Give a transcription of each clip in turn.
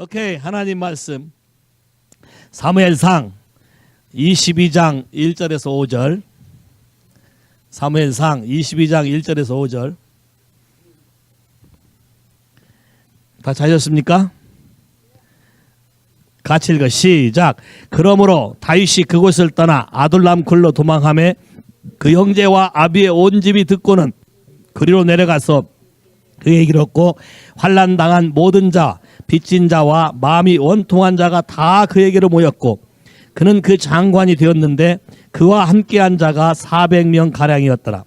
오케이, 하나님 말씀 사무엘상 22장 1절에서 5절. 사무엘상 22장 1절에서 5절. 다 찾으셨습니까? 같이 읽어. 시작. 그러므로 다윗이 그곳을 떠나 아둘람 굴로 도망하매 그 형제와 아비의 온 집이 듣고는 그리로 내려가서 그의 길을 얻고 환난 당한 모든 자 빚진 자와 마음이 원통한 자가 다 그에게로 모였고 그는 그 장관이 되었는데 그와 함께한 자가 400명 가량이었더라.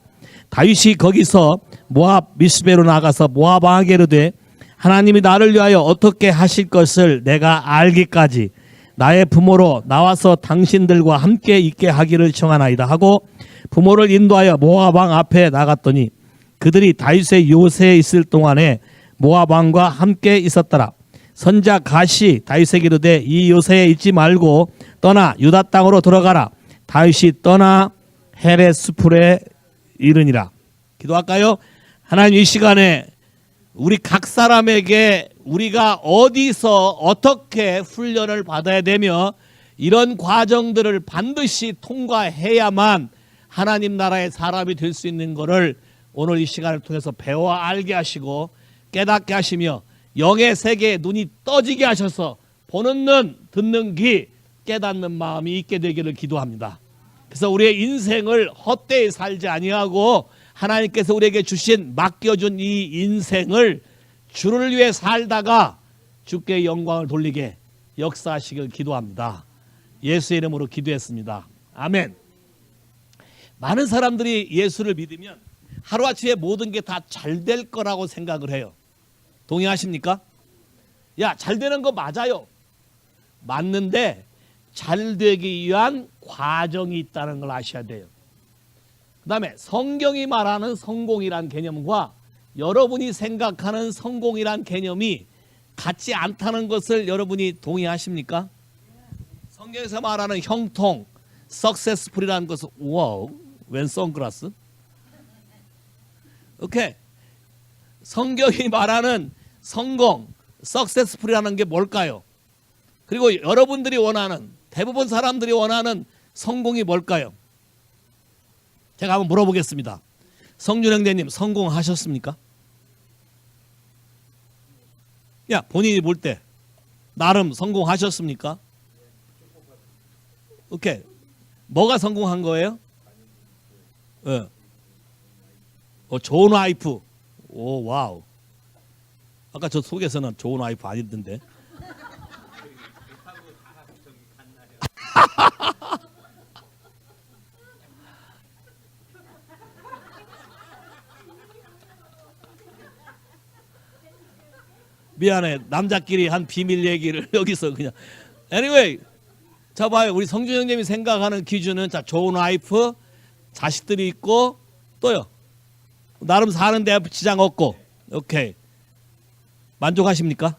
다윗이 거기서 모압 미스베로 나가서 모압 왕에게 이르되 하나님이 나를 위하여 어떻게 하실 것을 내가 알기까지 나의 부모로 나와서 당신들과 함께 있게 하기를 청하나이다 하고 부모를 인도하여 모압 왕 앞에 나갔더니 그들이 다윗의 요새에 있을 동안에 모압 왕과 함께 있었더라. 선자 갓이 다윗에게 이르되 이 요새에 있지 말고 떠나 유다 땅으로 들어가라. 다윗이 떠나 헤레스풀에 이르니라. 기도할까요? 하나님, 이 시간에 우리 각 사람에게 우리가 어디서 어떻게 훈련을 받아야 되며 이런 과정들을 반드시 통과해야만 하나님 나라의 사람이 될 수 있는 것을 오늘 이 시간을 통해서 배워 알게 하시고 깨닫게 하시며 영의 세계에 눈이 떠지게 하셔서 보는 눈, 듣는 귀, 깨닫는 마음이 있게 되기를 기도합니다. 그래서 우리의 인생을 헛되이 살지 아니하고 하나님께서 우리에게 주신 맡겨준 이 인생을 주를 위해 살다가 주께 영광을 돌리게 역사하시길 기도합니다. 예수의 이름으로 기도했습니다. 아멘. 많은 사람들이 예수를 믿으면 하루아침에 모든 게 다 잘 될 거라고 생각을 해요. 동의하십니까? 야, 잘 되는 거 맞아요. 맞는데 잘 되기 위한 과정이 있다는 걸 아셔야 돼요. 그 다음에 성경이 말하는 성공이란 개념과 여러분이 생각하는 성공이란 개념이 같지 않다는 것을 여러분이 동의하십니까? 성경에서 말하는 형통, successful이라는 것은 와우, 웬 선글라스? 오케이. 성경이 말하는 성공, successful이라는 게 뭘까요? 그리고 여러분들이 원하는, 대부분 사람들이 원하는 성공이 뭘까요? 제가 한번 물어보겠습니다. 성준 형제님, 성공하셨습니까? 야, 본인이 볼 때 나름 성공하셨습니까? 오케이. 뭐가 성공한 거예요? 좋은 와이프. 오, 와우. 아까 저 속에서는 좋은 와이프 아니던데. 미안해. 남자끼리 한 비밀 얘기를 여기서 그냥. Anyway, 자 봐요. 우리 성준 형님이 생각하는 기준은 자, 좋은 와이프, 자식들이 있고 또요. 나름 사는데 지장 없고. 오케이. 만족하십니까?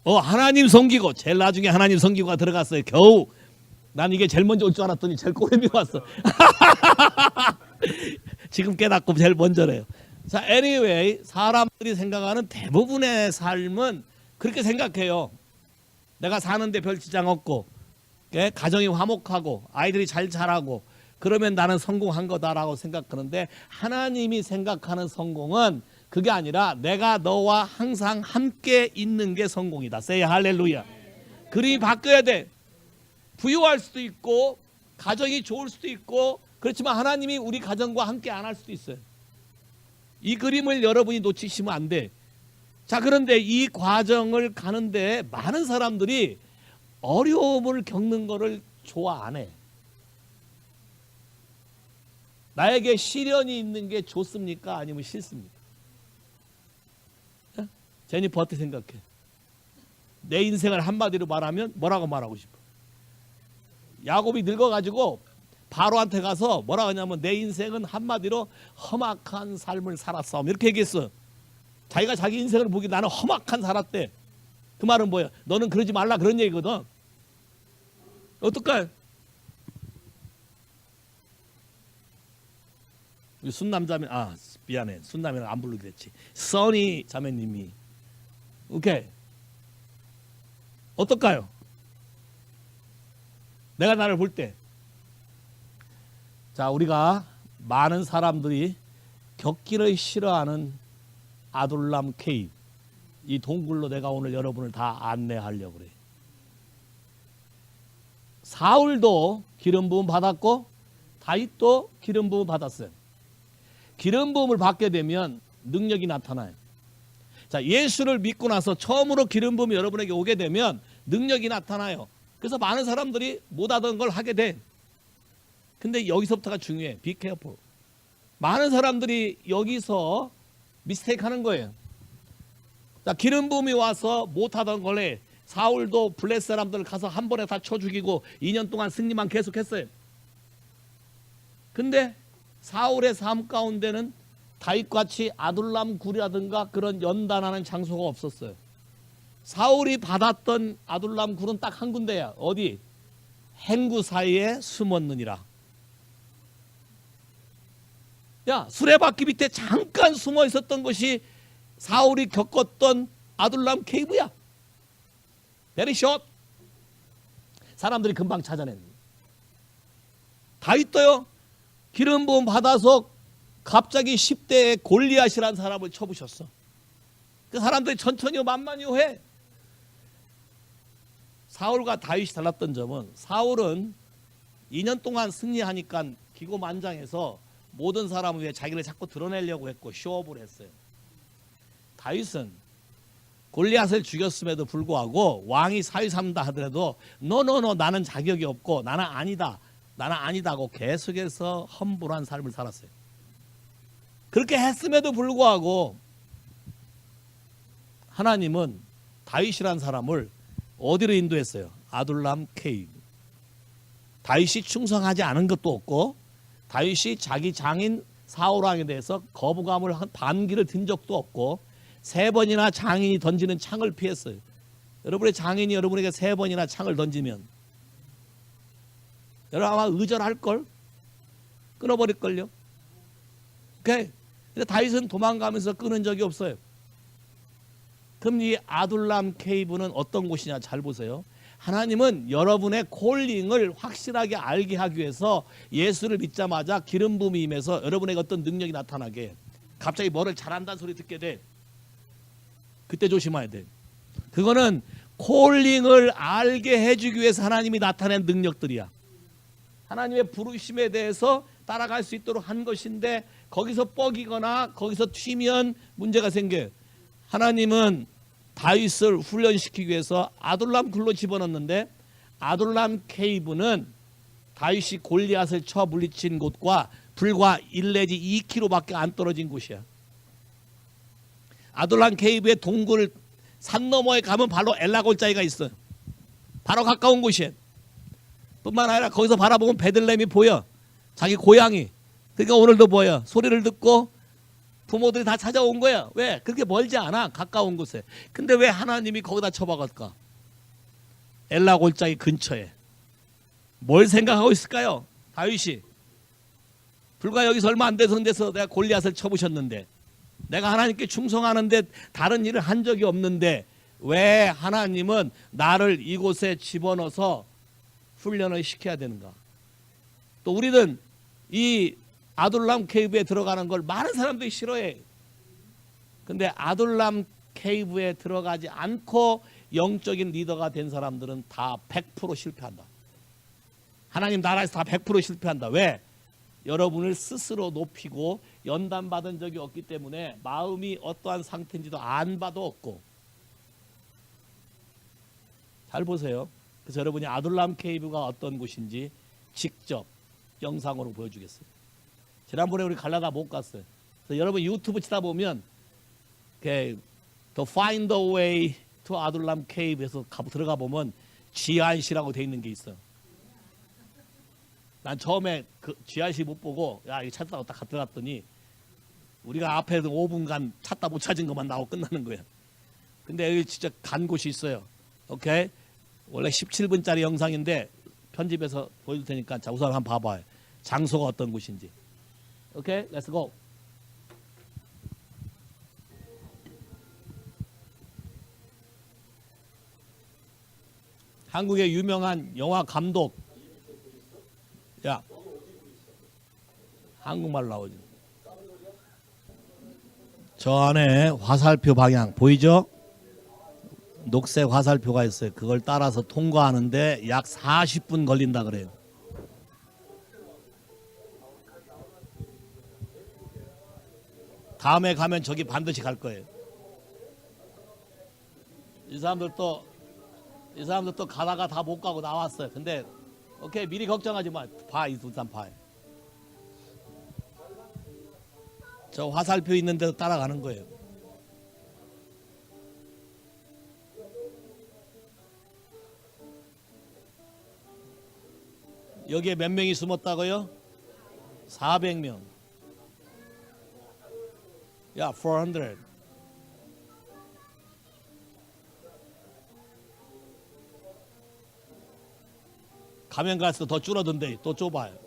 하나님 섬기고. 제일 나중에 하나님 섬기고가 들어갔어요. 겨우. 난 이게 제일 먼저 올 줄 알았더니 제일 꼬리미 왔어. 지금 깨닫고 제일 먼저래요. 자, anyway, 사람들이 생각하는 대부분의 삶은 그렇게 생각해요. 내가 사는데 별 지장 없고, 가정이 화목하고, 아이들이 잘 자라고, 그러면 나는 성공한 거다라고 생각하는데 하나님이 생각하는 성공은 그게 아니라 내가 너와 항상 함께 있는 게 성공이다. Say 할렐루야. 그림이 바뀌어야 돼. 부유할 수도 있고, 가정이 좋을 수도 있고, 그렇지만 하나님이 우리 가정과 함께 안 할 수도 있어요. 이 그림을 여러분이 놓치시면 안 돼. 자, 그런데 이 과정을 가는데 많은 사람들이 어려움을 겪는 거를 좋아 안 해. 나에게 시련이 있는 게 좋습니까? 아니면 싫습니까? 제니퍼 어떻게 생각해? 내 인생을 한마디로 말하면 뭐라고 말하고 싶어? 야곱이 늙어가지고 바로한테 가서 뭐라고 하냐면 내 인생은 한마디로 험악한 삶을 살았어. 이렇게 얘기했어. 자기가 자기 인생을 보기 나는 험악한 살았대. 그 말은 뭐야? 너는 그러지 말라 그런 얘기거든. 어떨까요? 우리 순남자매, 미안해. 순남매는 안 부르기로 했지. 써니 자매님이 오케이. 어떨까요? 내가 나를 볼 때. 자, 우리가 많은 사람들이 겪기를 싫어하는 아둘람 케이브, 이 동굴로 내가 오늘 여러분을 다 안내하려고 그래. 사울도 기름 부음 받았고 다윗도 기름 부음 받았어요. 기름 부음을 받게 되면 능력이 나타나요. 자, 예수를 믿고 나서 처음으로 기름 부음이 여러분에게 오게 되면 능력이 나타나요. 그래서 많은 사람들이 못하던 걸 하게 돼. 근데 여기서부터가 중요해. Be careful. 많은 사람들이 여기서 미스테이크 하는 거예요. 자, 기름 부음이 와서 못하던 걸 해. 사울도 블레 사람들을 가서 한 번에 다 쳐 죽이고 2년 동안 승리만 계속했어요. 근데 사울의 삶 가운데는 다윗같이 아둘람 굴이라든가 그런 연단하는 장소가 없었어요. 사울이 받았던 아둘람 굴은 딱 한 군데야. 어디? 행구 사이에 숨었느니라. 야, 수레바퀴 밑에 잠깐 숨어 있었던 것이 사울이 겪었던 아둘람 케이브야. Very short. 사람들이 금방 찾아낸. 다윗도요, 기름 부음 받아서 갑자기 10대에 골리앗이라는 사람을 쳐부셨어. 그 사람들이 천천히요 만만히요 해. 사울과 다윗이 달랐던 점은 사울은 2년 동안 승리하니까 기고만장해서 모든 사람 위에 자기를 자꾸 드러내려고 했고 쇼업을 했어요. 다윗은 골리앗을 죽였음에도 불구하고 왕이 사위 삼다 하더라도 노노노 나는 자격이 없고 나는 아니다 하고 계속해서 험불한 삶을 살았어요. 그렇게 했음에도 불구하고 하나님은 다윗이라는 사람을 어디로 인도했어요? 아둘람 케이브. 다윗이 충성하지 않은 것도 없고 다윗이 자기 장인 사울 왕에 대해서 거부감을 반기를 든 적도 없고 3번이나 장인이 던지는 창을 피했어요. 여러분의 장인이 여러분에게 3번이나 창을 던지면 여러분 아마 의절할걸? 끊어버릴걸요? 오케이. 근데 다윗은 도망가면서 끊은 적이 없어요. 그럼 이 아둘람 케이브는 어떤 곳이냐 잘 보세요. 하나님은 여러분의 콜링을 확실하게 알게 하기 위해서 예수를 믿자마자 기름 부음이 임해서 여러분에게 어떤 능력이 나타나게, 갑자기 뭐를 잘한다는 소리 듣게 돼. 그때 조심해야 돼. 그거는 콜링을 알게 해주기 위해서 하나님이 나타낸 능력들이야. 하나님의 부르심에 대해서 따라갈 수 있도록 한 것인데 거기서 뻐기거나 거기서 튀면 문제가 생겨요. 하나님은 다윗을 훈련시키기 위해서 아둘람 굴로 집어넣는데 아둘람 케이브는 다윗이 골리앗을 쳐 물리친 곳과 불과 1 내지 2km밖에 안 떨어진 곳이야. 아둘람 케이브의 동굴 산 너머에 가면 바로 엘라골짜기가 있어. 바로 가까운 곳이에요. 뿐만 아니라 거기서 바라보면 베들레헴이 보여. 자기 고향이. 그러니까 오늘도 보여. 소리를 듣고 부모들이 다 찾아온 거야. 왜? 그렇게 멀지 않아. 가까운 곳에. 근데 왜 하나님이 거기다 쳐박았을까? 엘라 골짜기 근처에. 뭘 생각하고 있을까요? 다윗이. 불과 여기서 얼마 안 돼서 내가 골리앗을 쳐부셨는데, 내가 하나님께 충성하는데 다른 일을 한 적이 없는데 왜 하나님은 나를 이곳에 집어넣어서 훈련을 시켜야 되는가? 또 우리는 이 아둘람 케이브에 들어가는 걸 많은 사람들이 싫어해. 근데 아둘람 케이브에 들어가지 않고 영적인 리더가 된 사람들은 다 100% 실패한다. 하나님 나라에서 다 100% 실패한다. 왜? 여러분을 스스로 높이고 연단받은 적이 없기 때문에 마음이 어떠한 상태인지도 안 봐도 없고. 잘 보세요. 그래서 여러분이 아둘람 케이브가 어떤 곳인지 직접 영상으로 보여주겠어요. 지난번에 우리 갈라다 못 갔어요. 그래서 여러분 유튜브 치다 보면 The Find the Way to 아둘람 케이브에서 들어가 보면 지안시라고 돼 있는 게 있어. 난 처음에 그 지안시 못 보고 야 이거 찾다가 딱 들어갔더니 우리가 앞에서 5분간 찾다 못 찾은 것만 나오고 끝나는 거야. 근데 여기 진짜 간 곳이 있어요. 오케이? 원래 17분짜리 영상인데 편집해서 보여줄 테니까 자 우선 한번 봐봐요. 장소가 어떤 곳인지. 오케이? Let's go. 한국의 유명한 영화 감독. 야, 한국말 나오지. 저 안에 화살표 방향 보이죠? 녹색 화살표가 있어요. 그걸 따라서 통과하는데 약 40분 걸린다 그래요. 다음에 가면 저기 반드시 갈 거예요. 이 사람들 또 가다가 다 못 가고 나왔어요. 근데 오케이, 미리 걱정하지 마. 봐, 이 두산 봐. 저 화살표 있는 데로 따라가는 거예요. 여기에 몇 명이 숨었다고요? 400명. 야, 400. 가면 갈수록 더 줄어든데 또 좁아요.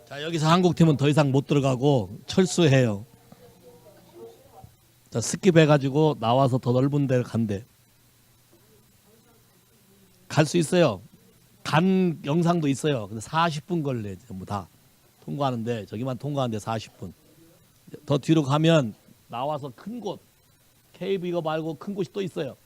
자, 여기서 한국팀은 더 이상 못 들어가고 철수해요. 자, 스킵해가지고 나와서 더 넓은 데를 간대. 갈 수 있어요. 간 영상도 있어요. 근데 40분 걸려 전부 다 통과하는데, 저기만 통과하는데 40분. 더 뒤로 가면 나와서 큰 곳, 케이브 이거 말고 큰 곳이 또 있어요.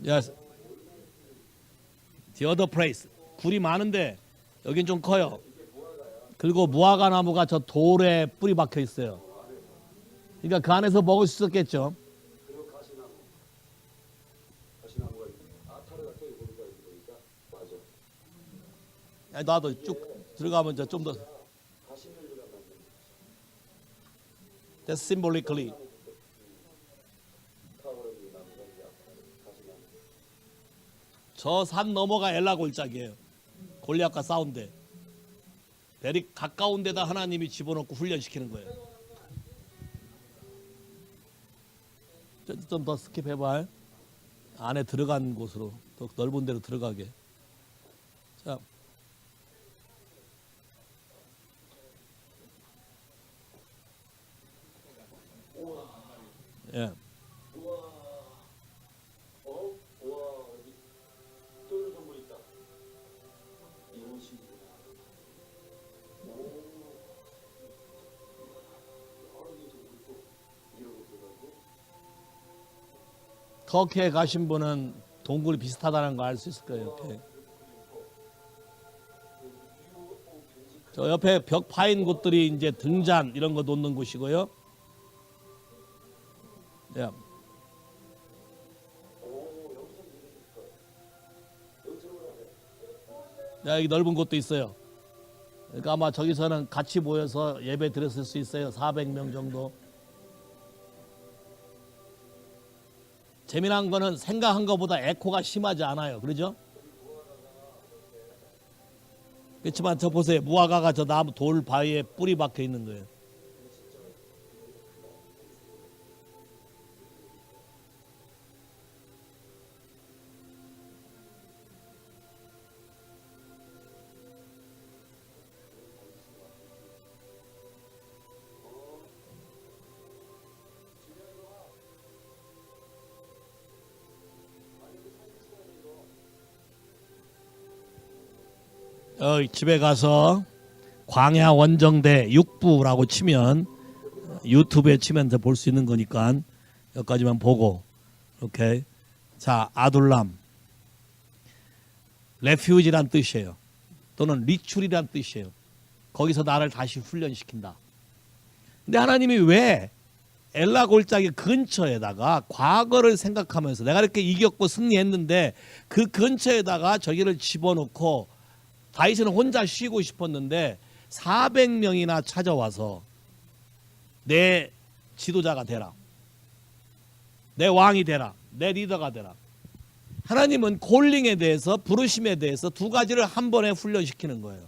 Yes. The other place. 굴이 많은데 여긴 좀 커요. 그리고 무화과 나무가 저 돌에 뿌리 박혀 있어요. 그러니까 그 안에서 먹을 수 있었겠죠. 나도 쭉 들어가면 좀 더. That's symbolically. 저 산 너머가 엘라 골짜기예요. 골리앗과 싸운데 베리 가까운 데다 하나님이 집어넣고 훈련시키는 거예요. 좀 더 스킵해봐. 안에 들어간 곳으로, 더 넓은 데로 들어가게. 자, 예. 터키에 가신 분은 동굴이 비슷하다는 거 알 수 있을 거예요. 이렇게. 저 옆에 벽 파인 곳들이 이제 등잔 이런 거 놓는 곳이고요. 예. 야, 여기 넓은 곳도 있어요. 그러니까 아마 저기서는 같이 모여서 예배 드렸을 수 있어요. 400명 정도. 재미난 거는 생각한 것보다 에코가 심하지 않아요. 그러죠? 그렇지만 저 보세요. 무화과가 저 나무 돌 바위에 뿌리 박혀 있는 거예요. 집에 가서 광야 원정대 6부라고 치면, 유튜브에 치면 볼 수 있는 거니까 여기까지만 보고. 오케이. 자, 아둘람 레퓨지란 뜻이에요. 또는 리출이란 뜻이에요. 거기서 나를 다시 훈련시킨다. 근데 하나님이 왜 엘라 골짜기 근처에다가 과거를 생각하면서 내가 이렇게 이겼고 승리했는데 그 근처에다가 저기를 집어넣고, 다윗은 혼자 쉬고 싶었는데 400명이나 찾아와서 내 지도자가 되라, 내 왕이 되라, 내 리더가 되라. 하나님은 콜링에 대해서, 부르심에 대해서 두 가지를 한 번에 훈련시키는 거예요.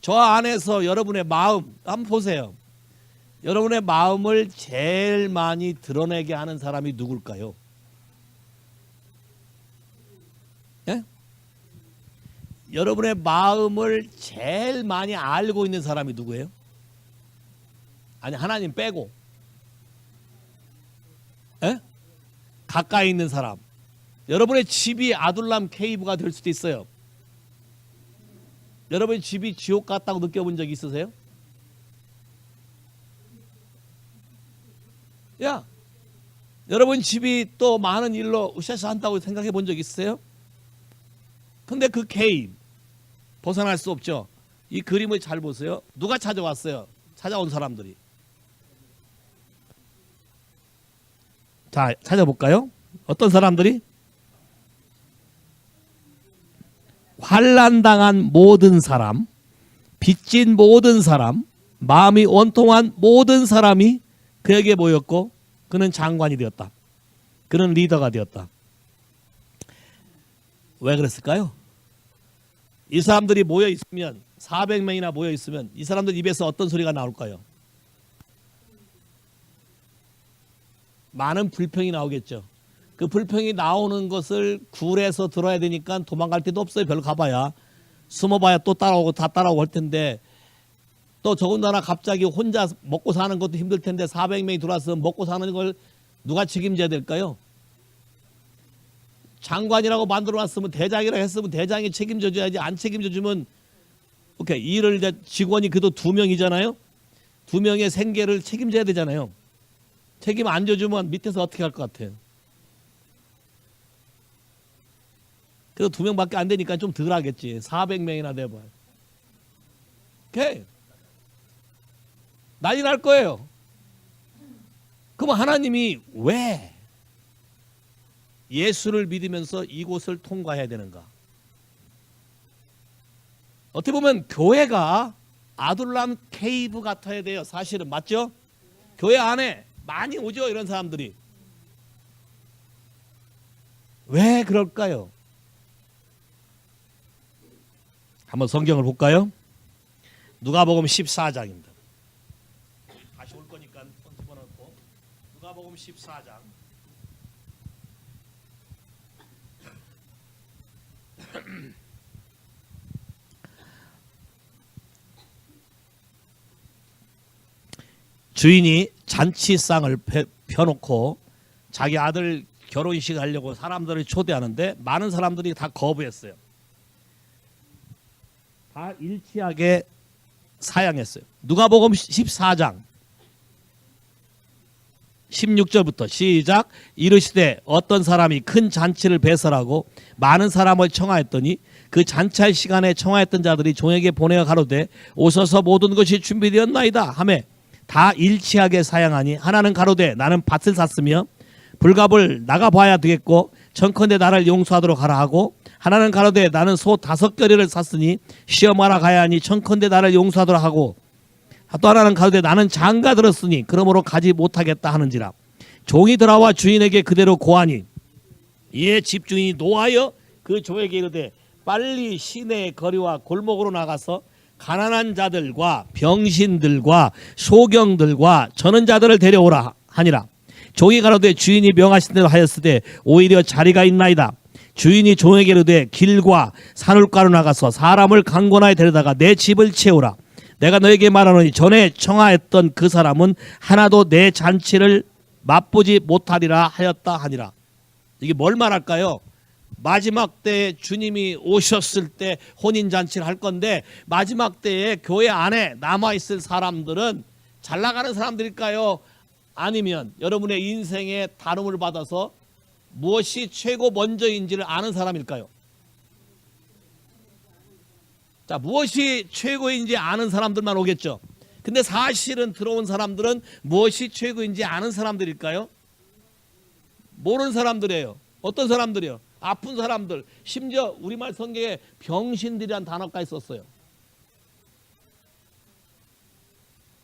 저 안에서 여러분의 마음 한번 보세요. 여러분의 마음을 제일 많이 드러내게 하는 사람이 누굴까요? 예? 여러분의 마음을 제일 많이 알고 있는 사람이 누구예요? 아니, 하나님 빼고. 예? 가까이 있는 사람. 여러분의 집이 아둘람 케이브가 될 수도 있어요. 여러분의 집이 지옥 같다고 느껴본 적 있으세요? 야, 여러분 집이 또 많은 일로 으쌰으쌰 한다고 생각해 본 적 있으세요? 근데 그 케이브 벗어날 수 없죠. 이 그림을 잘 보세요. 누가 찾아왔어요? 찾아온 사람들이. 자, 찾아볼까요? 어떤 사람들이? 환난당한 모든 사람, 빚진 모든 사람, 마음이 원통한 모든 사람이 그에게 모였고 그는 장관이 되었다. 그는 리더가 되었다. 왜 그랬을까요? 이 사람들이 모여 있으면 400명이나 모여 있으면 이 사람들 입에서 어떤 소리가 나올까요? 많은 불평이 나오겠죠. 그 불평이 나오는 것을 굴에서 들어야 되니까 도망갈 데도 없어요. 별로 가봐야. 숨어봐야 또 따라오고 다 따라오고 할 텐데 또 더군다나 갑자기 혼자 먹고 사는 것도 힘들 텐데 400명이 들어와서 먹고 사는 걸 누가 책임져야 될까요? 장관이라고 만들어놨으면 대장이라고 했으면 대장이 책임져 줘야지. 안 책임져 주면 오케이 일을 이제 직원이 그래도 2명이잖아요. 2명의 생계를 책임져야 되잖아요. 책임 안 져주면 밑에서 어떻게 할 것 같아요? 그래서 2명밖에 안 되니까 좀 덜 하겠지. 400명이나 돼봐요. 오케이. 난리 날 거예요. 그럼 하나님이 왜 예수를 믿으면서 이곳을 통과해야 되는가? 어떻게 보면 교회가 아둘람 케이브 같아야 돼요. 사실은 맞죠? 교회 안에 많이 오죠. 이런 사람들이. 왜 그럴까요? 한번 성경을 볼까요? 누가복음 14장입니다. 다시 올 거니까 집어넣고 누가복음 14장 주인이 잔치상을 펴놓고 자기 아들 결혼식 하려고 사람들을 초대하는데 많은 사람들이 다 거부했어요. 다 일치하게 사양했어요. 누가복음 14장 16절부터 시작. 이르시되 어떤 사람이 큰 잔치를 배설하고 많은 사람을 청하였더니 그 잔치할 시간에 청하였던 자들이 종에게 보내어 가로되 오셔서 모든 것이 준비되었나이다 하매 다 일치하게 사양하니 하나는 가로되 나는 밭을 샀으며 불갑을 나가봐야 되겠고 청컨대 나를 용서하도록 하라 하고 하나는 가로되 나는 소 5겨레를 샀으니 시험하러 가야 하니 청컨대 나를 용서하도록 하고 또 하나는 가로되 나는 장가 들었으니 그러므로 가지 못하겠다 하는지라. 종이 돌아와 주인에게 그대로 고하니 이에 집주인이 노하여 그 종에게 이르되 빨리 시내의 거리와 골목으로 나가서 가난한 자들과 병신들과 소경들과 저는 자들을 데려오라 하니라. 종이 가로되 주인이 명하신 대로 하였으되 오히려 자리가 있나이다. 주인이 종에게 이르되 길과 산울가로 나가서 사람을 강권하여 데려다가 내 집을 채우라. 내가 너에게 말하노니 전에 청하였던 그 사람은 하나도 내 잔치를 맛보지 못하리라 하였다 하니라. 이게 뭘 말할까요? 마지막 때에 주님이 오셨을 때 혼인잔치를 할 건데 마지막 때에 교회 안에 남아있을 사람들은 잘 나가는 사람들일까요? 아니면 여러분의 인생의 다름을 받아서 무엇이 최고 먼저인지를 아는 사람일까요? 자, 무엇이 최고인지 아는 사람들만 오겠죠. 근데 사실은 들어온 사람들은 무엇이 최고인지 아는 사람들일까요? 모르는 사람들이에요. 어떤 사람들이요? 아픈 사람들. 심지어 우리말 성경에 병신들이란 단어까지 썼어요.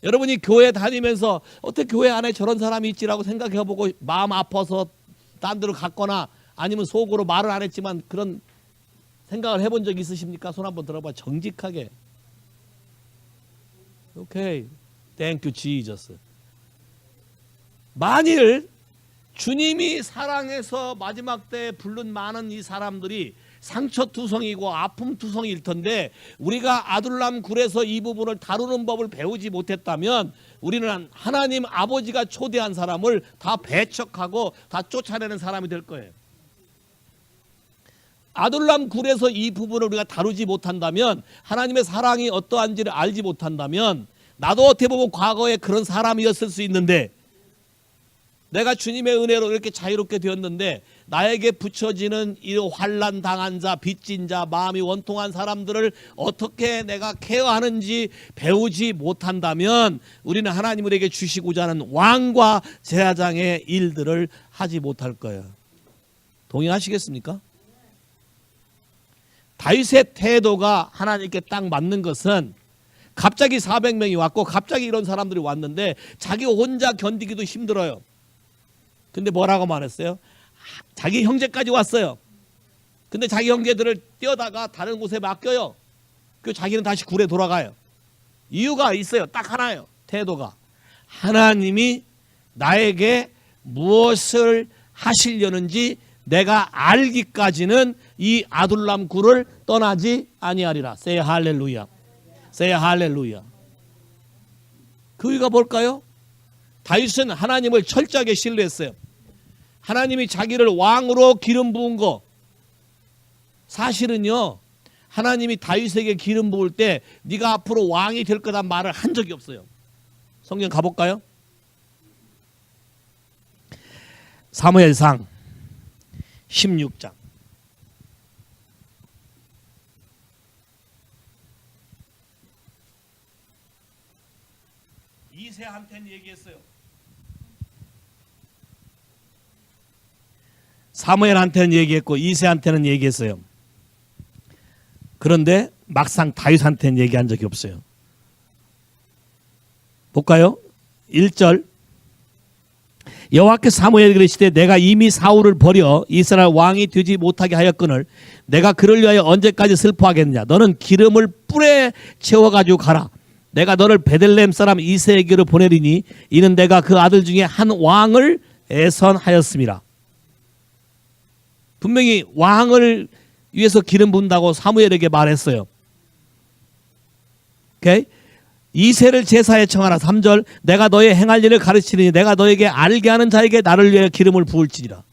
여러분이 교회 다니면서 어떻게 교회 안에 저런 사람이 있지라고 생각해보고 마음 아파서 딴 데로 갔거나 아니면 속으로 말을 안 했지만 그런 생각을 해본 적 있으십니까? 손 한번 들어봐. 정직하게. 오케이. Thank you, Jesus. 만일 주님이 사랑해서 마지막 때 부른 많은 이 사람들이 상처투성이고 아픔투성이일 텐데 우리가 아둘람 굴에서 이 부분을 다루는 법을 배우지 못했다면 우리는 하나님 아버지가 초대한 사람을 다 배척하고 다 쫓아내는 사람이 될 거예요. 아둘람 굴에서 이 부분을 우리가 다루지 못한다면, 하나님의 사랑이 어떠한지를 알지 못한다면, 나도 어떻게 보면 과거에 그런 사람이었을 수 있는데, 내가 주님의 은혜로 이렇게 자유롭게 되었는데 나에게 붙여지는 이 환난 당한 자, 빚진 자, 마음이 원통한 사람들을 어떻게 내가 케어하는지 배우지 못한다면 우리는 하나님에게 주시고자 하는 왕과 제사장의 일들을 하지 못할 거예요. 동의하시겠습니까? 다윗의 태도가 하나님께 딱 맞는 것은, 갑자기 400명이 왔고 갑자기 이런 사람들이 왔는데 자기 혼자 견디기도 힘들어요. 근데 뭐라고 말했어요? 자기 형제까지 왔어요. 근데 자기 형제들을 떼어다가 다른 곳에 맡겨요. 그 자기는 다시 굴에 돌아가요. 이유가 있어요. 딱 하나예요. 태도가. 하나님이 나에게 무엇을 하시려는지 내가 알기까지는 이 아둘람 굴을 떠나지 아니하리라. Say 할렐루야. Say 할렐루야. 그 이유가 뭘까요? 다윗은 하나님을 철저하게 신뢰했어요. 하나님이 자기를 왕으로 기름 부은 거, 사실은요, 하나님이 다윗에게 기름 부을 때 네가 앞으로 왕이 될 거란 말을 한 적이 없어요. 성경 가볼까요? 사무엘상 16장. 이새한테는 얘기했어요. 사무엘한테는 얘기했고 이새한테는 얘기했어요. 그런데 막상 다윗한테는 얘기한 적이 없어요. 볼까요? 1절. 여호와께서 사무엘에게 이르시되 내가 이미 사울을 버려 이스라엘 왕이 되지 못하게 하였거늘 내가 그를 위하여 언제까지 슬퍼하겠느냐. 너는 기름을 뿔에 채워가지고 가라. 내가 너를 베들레헴 사람 이새에게로 보내리니 이는 내가 그 아들 중에 한 왕을 애선하였음이라. 분명히 왕을 위해서 기름 부은다고 사무엘에게 말했어요. 오케이? 이새를 제사에 청하라. 3절. 내가 너의 행할 일을 가르치리니 내가 너에게 알게 하는 자에게 나를 위하여 기름을 부을지니라.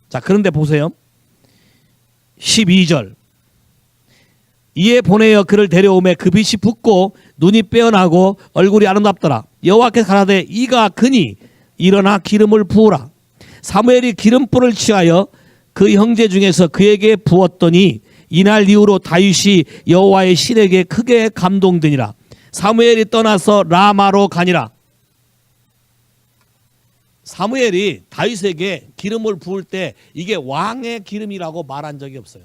자, 그런데 보세요. 12절. 이에 보내어 그를 데려오매 그 빛이 붓고 눈이 빼어나고 얼굴이 아름답더라. 여호와께서 가라되 이가 그니 일어나 기름을 부으라. 사무엘이 기름불을 취하여 그 형제 중에서 그에게 부었더니 이날 이후로 다윗이 여호와의 신에게 크게 감동되니라. 사무엘이 떠나서 라마로 가니라. 사무엘이 다윗에게 기름을 부을 때 이게 왕의 기름이라고 말한 적이 없어요.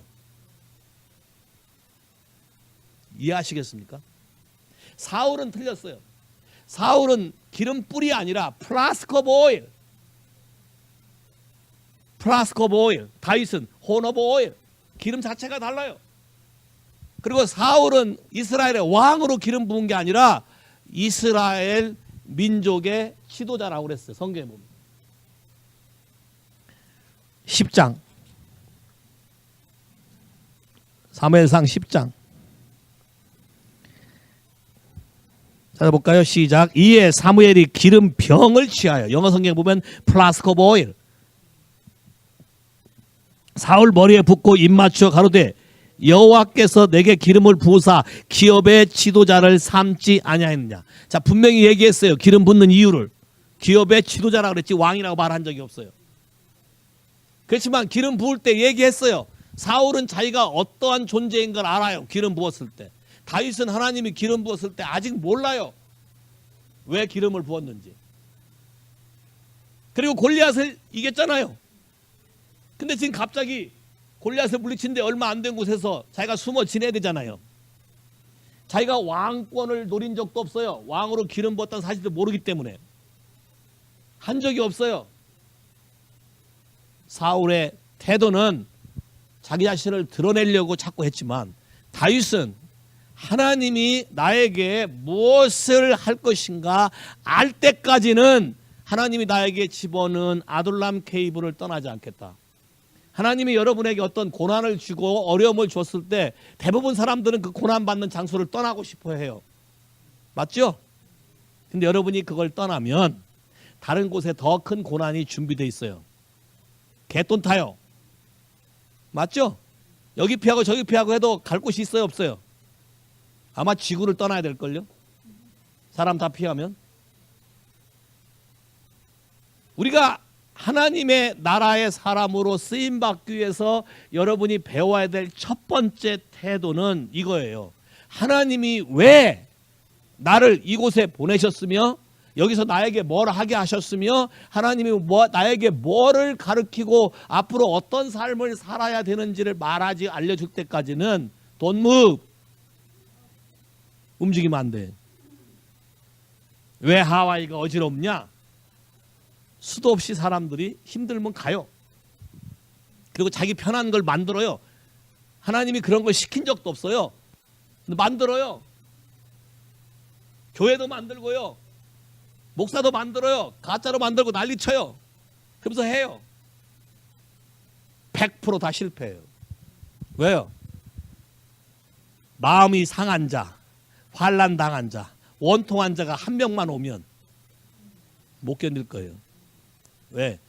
이해하시겠습니까? 사울은 틀렸어요. 사울은 기름뿔이 아니라 플라스크 오브 오일. 플라스크 오브 오일. 다윗은 혼 오브 오일. 기름 자체가 달라요. 그리고 사울은 이스라엘의 왕으로 기름 부은 게 아니라 이스라엘 민족의 지도자라고 그랬어요. 성경에 보면. 10장. 사무엘상 10장. 찾아볼까요? 시작. 이에 사무엘이 기름 병을 취하여, 영어 성경에 보면 플라스크 오브 오일, 사울 머리에 붓고 입 맞추어 가로되 여호와께서 내게 기름을 부으사 기업의 지도자를 삼지 아니하였느냐. 자, 분명히 얘기했어요. 기름 붓는 이유를. 기업의 지도자라고 그랬지 왕이라고 말한 적이 없어요. 그렇지만 기름 부을 때 얘기했어요. 사울은 자기가 어떠한 존재인 걸 알아요. 기름 부었을 때. 다윗은 하나님이 기름 부었을 때 아직 몰라요. 왜 기름을 부었는지. 그리고 골리앗을 이겼잖아요. 근데 지금 갑자기 골리앗을 물리친 데 얼마 안 된 곳에서 자기가 숨어 지내야 되잖아요. 자기가 왕권을 노린 적도 없어요. 왕으로 기름 부었다는 사실도 모르기 때문에. 한 적이 없어요. 사울의 태도는 자기 자신을 드러내려고 자꾸 했지만 다윗은 하나님이 나에게 무엇을 할 것인가 알 때까지는 하나님이 나에게 집어넣은 아둘람 케이브를 떠나지 않겠다. 하나님이 여러분에게 어떤 고난을 주고 어려움을 줬을 때 대부분 사람들은 그 고난받는 장소를 떠나고 싶어 해요. 맞죠? 근데 여러분이 그걸 떠나면 다른 곳에 더 큰 고난이 준비되어 있어요. 개돈 타요. 맞죠? 여기 피하고 저기 피하고 해도 갈 곳이 있어요, 없어요? 아마 지구를 떠나야 될걸요? 사람 다 피하면. 우리가 하나님의 나라의 사람으로 쓰임받기 위해서 여러분이 배워야 될 첫 번째 태도는 이거예요. 하나님이 왜 나를 이곳에 보내셨으며 여기서 나에게 뭘 하게 하셨으며 하나님이 나에게 뭐를 가르치고 앞으로 어떤 삶을 살아야 되는지를 말하지 알려줄 때까지는 don't move. 움직이면 안 돼. 왜 하와이가 어지럽냐? 수도 없이 사람들이 힘들면 가요. 그리고 자기 편한 걸 만들어요. 하나님이 그런 걸 시킨 적도 없어요. 근데 만들어요. 교회도 만들고요. 목사도 만들어요. 가짜로 만들고 난리쳐요. 그러면서 해요. 100% 다 실패해요. 왜요? 마음이 상한 자, 환난 당한 자, 원통한 자가 한 명만 오면 못 견딜 거예요. 왜?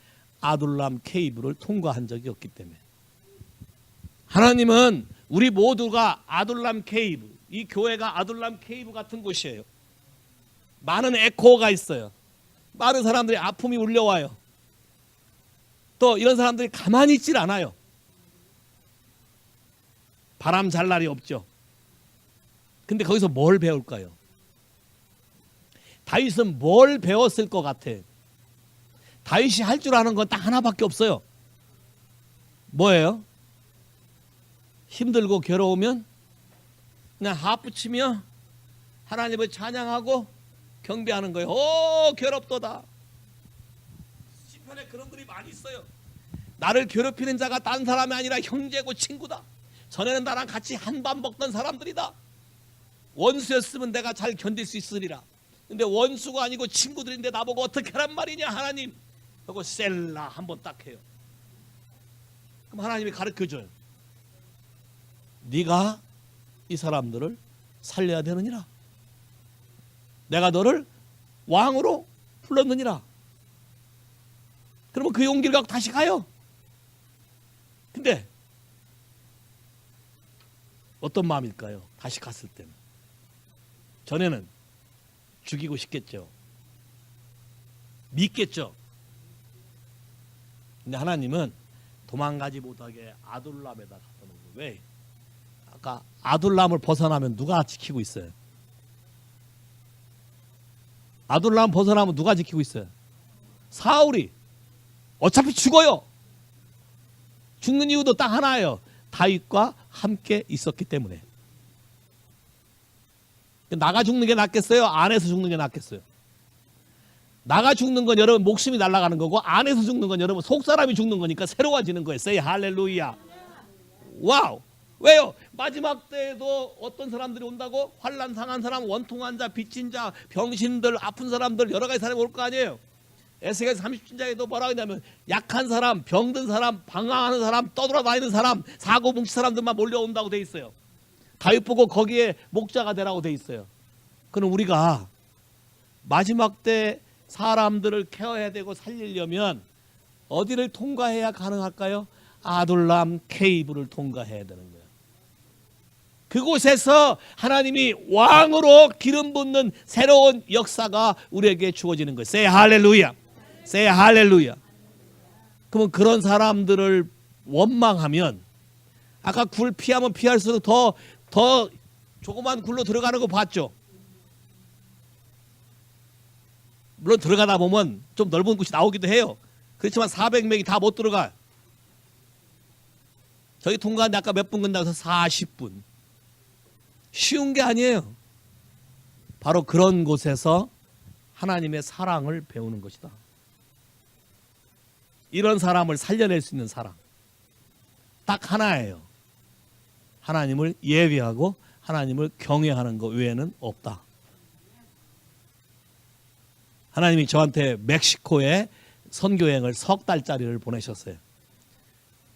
아둘람 케이브를 통과한 적이 없기 때문에. 하나님은 우리 모두가 아둘람 케이브, 이 교회가 아둘람 케이브 같은 곳이에요. 많은 에코가 있어요. 많은 사람들이 아픔이 울려와요. 또 이런 사람들이 가만히 있질 않아요. 바람 잘 날이 없죠. 근데 거기서 뭘 배울까요? 다윗은 뭘 배웠을 것 같아? 다윗이 할 줄 아는 건 딱 하나밖에 없어요. 뭐예요? 힘들고 괴로우면 그냥 하프 치며 하나님을 찬양하고 경배하는 거예요. 오, 괴롭도다. 시편에 그런 글이 많이 있어요. 나를 괴롭히는 자가 딴 사람이 아니라 형제고 친구다. 전에는 나랑 같이 한 밥 먹던 사람들이다. 원수였으면 내가 잘 견딜 수 있으리라. 근데 원수가 아니고 친구들인데 나보고 어떻게 하란 말이냐 하나님. 하고 셀라 한번 딱 해요. 그럼 하나님이 가르쳐줘요. 네가 이 사람들을 살려야 되느니라. 내가 너를 왕으로 불렀느니라. 그러면 그 용기를 갖고 다시 가요. 근데 어떤 마음일까요? 다시 갔을 때는. 전에는 죽이고 싶겠죠. 믿겠죠. 근데 하나님은 도망가지 못하게 아둘람에다 갖다 놓은 거예요. 왜? 아까 아둘람을 벗어나면 누가 지키고 있어요? 아둘람 벗어나면 누가 지키고 있어요? 사울이. 어차피 죽어요. 죽는 이유도 딱 하나예요. 다윗과 함께 있었기 때문에. 나가 죽는 게 낫겠어요? 안에서 죽는 게 낫겠어요? 나가 죽는 건 여러분 목숨이 날아가는 거고 안에서 죽는 건 여러분 속사람이 죽는 거니까 새로워지는 거예요. Say 할렐루야. 와우. 왜요? 마지막 때에도 어떤 사람들이 온다고? 환난 상한 사람, 원통한 자, 빚진 자, 병신들, 아픈 사람들 여러 가지 사람이 올 거 아니에요. 에스겔 30장에도 뭐라고 했냐면 약한 사람, 병든 사람, 방황하는 사람, 떠돌아다니는 사람, 사고뭉치 사람들만 몰려온다고 돼 있어요. 다윗 보고 거기에 목자가 되라고 돼 있어요. 그럼 우리가 마지막 때 사람들을 케어해야 되고 살리려면 어디를 통과해야 가능할까요? 아둘람 케이브를 통과해야 되는 거예요. 그곳에서 하나님이 왕으로 기름 붓는 새로운 역사가 우리에게 주어지는 거예요. Say 할렐루야. Say 할렐루야. 그러면 그런 사람들을 원망하면 아까 굴 피하면 피할수록 더 조그만 굴로 들어가는 거 봤죠? 물론 들어가다 보면 좀 넓은 곳이 나오기도 해요. 그렇지만 400명이 다 못 들어가. 저희 통과하는데 아까 몇 분 끝나서 40분. 쉬운 게 아니에요. 바로 그런 곳에서 하나님의 사랑을 배우는 것이다. 이런 사람을 살려낼 수 있는 사람. 딱 하나예요. 하나님을 예배하고 하나님을 경외하는 것 외에는 없다. 하나님이 저한테 멕시코에 선교여행을 석 달짜리를 보내셨어요.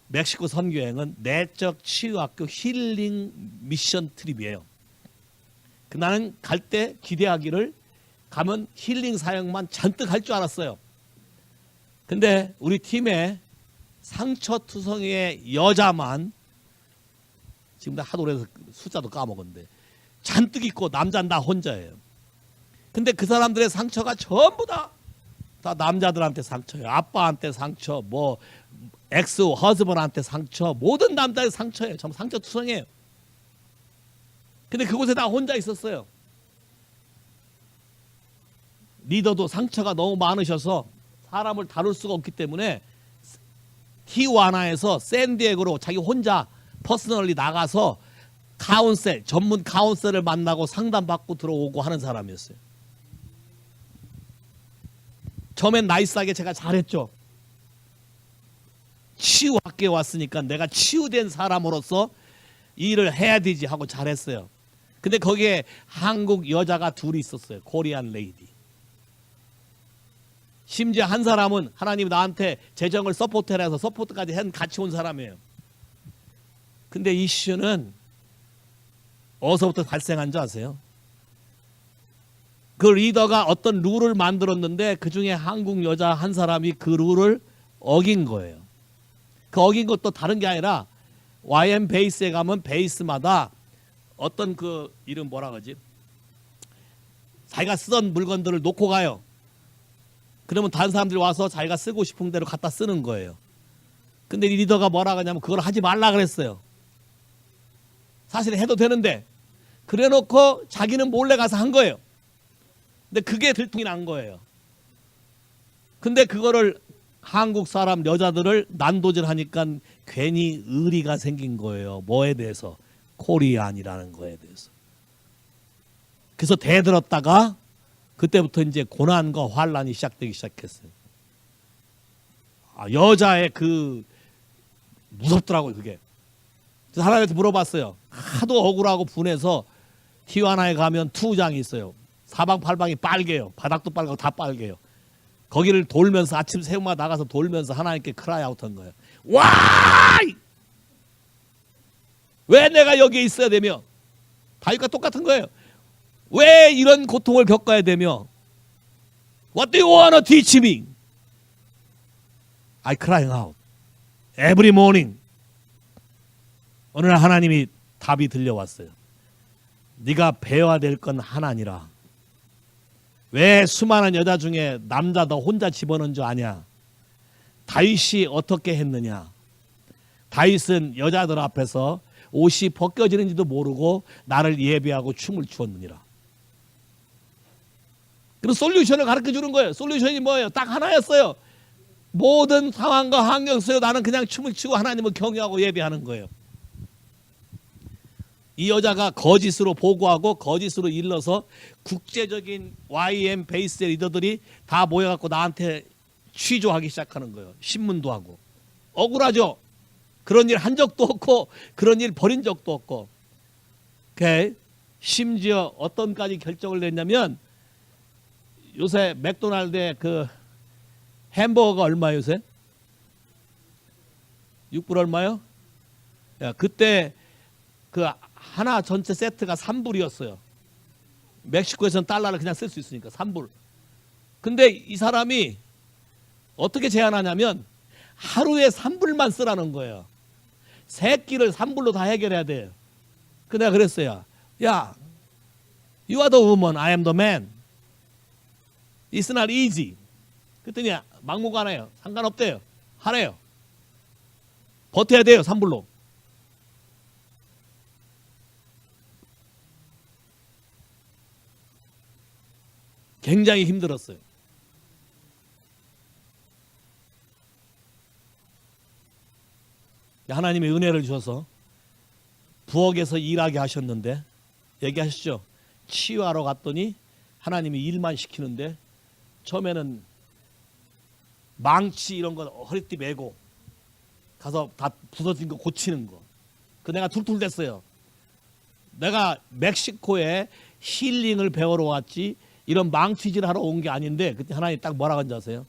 멕시코 선교여행은 내적 치유학교 힐링 미션 트립이에요. 나는 갈 때 기대하기를 가면 힐링 사역만 잔뜩 할 줄 알았어요. 근데 우리 팀에 상처투성이의 여자만, 지금 나 하도 그래서 숫자도 까먹었는데 잔뜩 있고 남자는 다 혼자예요. 근데 그 사람들의 상처가 전부 다 남자들한테 상처예요. 아빠한테 상처, 뭐 엑스 허즈번한테 상처, 모든 남자의 상처예요. 전부 상처투성이에요. 근데 그곳에 다 혼자 있었어요. 리더도 상처가 너무 많으셔서 사람을 다룰 수가 없기 때문에 티와나에서 샌디에고로 자기 혼자 퍼스널리 나가서 카운셀, 전문 카운셀을 만나고 상담받고 들어오고 하는 사람이었어요. 처음엔 나이스하게 제가 잘했죠. 치유학교에 왔으니까 내가 치유된 사람으로서 이 일을 해야 되지 하고 잘했어요. 근데 거기에 한국 여자가 둘이 있었어요. 코리안 레이디. 심지어 한 사람은 하나님이 나한테 재정을 서포트해라 해서 서포트까지 같이 온 사람이에요. 근데 이슈는 어디서부터 발생한 줄 아세요? 그 리더가 어떤 룰을 만들었는데 그 중에 한국 여자 한 사람이 그 룰을 어긴 거예요. 그 어긴 것도 다른 게 아니라 YM 베이스에 가면 베이스마다 어떤 그 이름 뭐라 그러지? 자기가 쓰던 물건들을 놓고 가요. 그러면 다른 사람들이 와서 자기가 쓰고 싶은 대로 갖다 쓰는 거예요. 근데 이 리더가 뭐라 하냐면 그걸 하지 말라 그랬어요. 사실 해도 되는데 그래 놓고 자기는 몰래 가서 한 거예요. 근데 그게 들통이 난 거예요. 근데 그거를 한국 사람 여자들을 난도질하니까 괜히 의리가 생긴 거예요. 뭐에 대해서? 코리안이라는 거에 대해서. 그래서 대들었다가 그때부터 이제 고난과 환란이 시작되기 시작했어요. 여자의 그 무섭더라고요, 그게. 그래서 하나님한테 물어봤어요. 하도 억울하고 분해서 티와나에 가면 투장이 있어요. 사방팔방이 빨개요. 바닥도 빨갛고 다 빨개요. 거기를 돌면서 아침 새우마다 나가서 돌면서 하나님께 크라이아웃한 거예요. 와! 왜 내가 여기에 있어야 되며? 다윗과 똑같은 거예요. 왜 이런 고통을 겪어야 되며? What do you want to teach me? I crying out every morning. 어느 날 하나님이 답이 들려왔어요. 네가 배워야 될 건 하나니라. 왜 수많은 여자 중에 남자 너 혼자 집어넣은 줄 아냐? 다윗이 어떻게 했느냐? 다윗은 여자들 앞에서 옷이 벗겨지는지도 모르고 나를 예배하고 춤을 추었느니라. 그럼 솔루션을 가르쳐 주는 거예요. 솔루션이 뭐예요? 딱 하나였어요. 모든 상황과 환경 속에 나는 그냥 춤을 추고 하나님을 경외하고 예배하는 거예요. 이 여자가 거짓으로 보고하고 거짓으로 일러서 국제적인 YM 베이스 리더들이 다 모여갖고 나한테 취조하기 시작하는 거예요. 신문도 하고. 억울하죠? 그런 일 한 적도 없고 그런 일 벌인 적도 없고. 오케이. 심지어 어떤까지 결정을 냈냐면 요새 맥도날드의 그 햄버거가 얼마예요 요새? 6불 얼마요? 야, 그때 그 하나 전체 세트가 3불이었어요. 멕시코에서는 달러를 그냥 쓸 수 있으니까 3불. 근데 이 사람이 어떻게 제안하냐면 하루에 3불만 쓰라는 거예요. 세 끼를 3불로 다 해결해야 돼요. 그 내가 그랬어요. 야, you are the woman, I am the man. It's not easy. 그랬더니 막무가내요. 상관없대요. 하래요. 버텨야 돼요. 3불로. 굉장히 힘들었어요. 하나님의 은혜를 주셔서 부엌에서 일하게 하셨는데 얘기하시죠. 치유하러 갔더니 하나님이 일만 시키는데 처음에는 망치 이런 거 허리띠 메고 가서 다 부서진 거 고치는 거. 그 내가 툴툴댔어요. 내가 멕시코에 힐링을 배우러 왔지 이런 망치질 하러 온 게 아닌데 그때 하나님 딱 뭐라고 한지 아세요?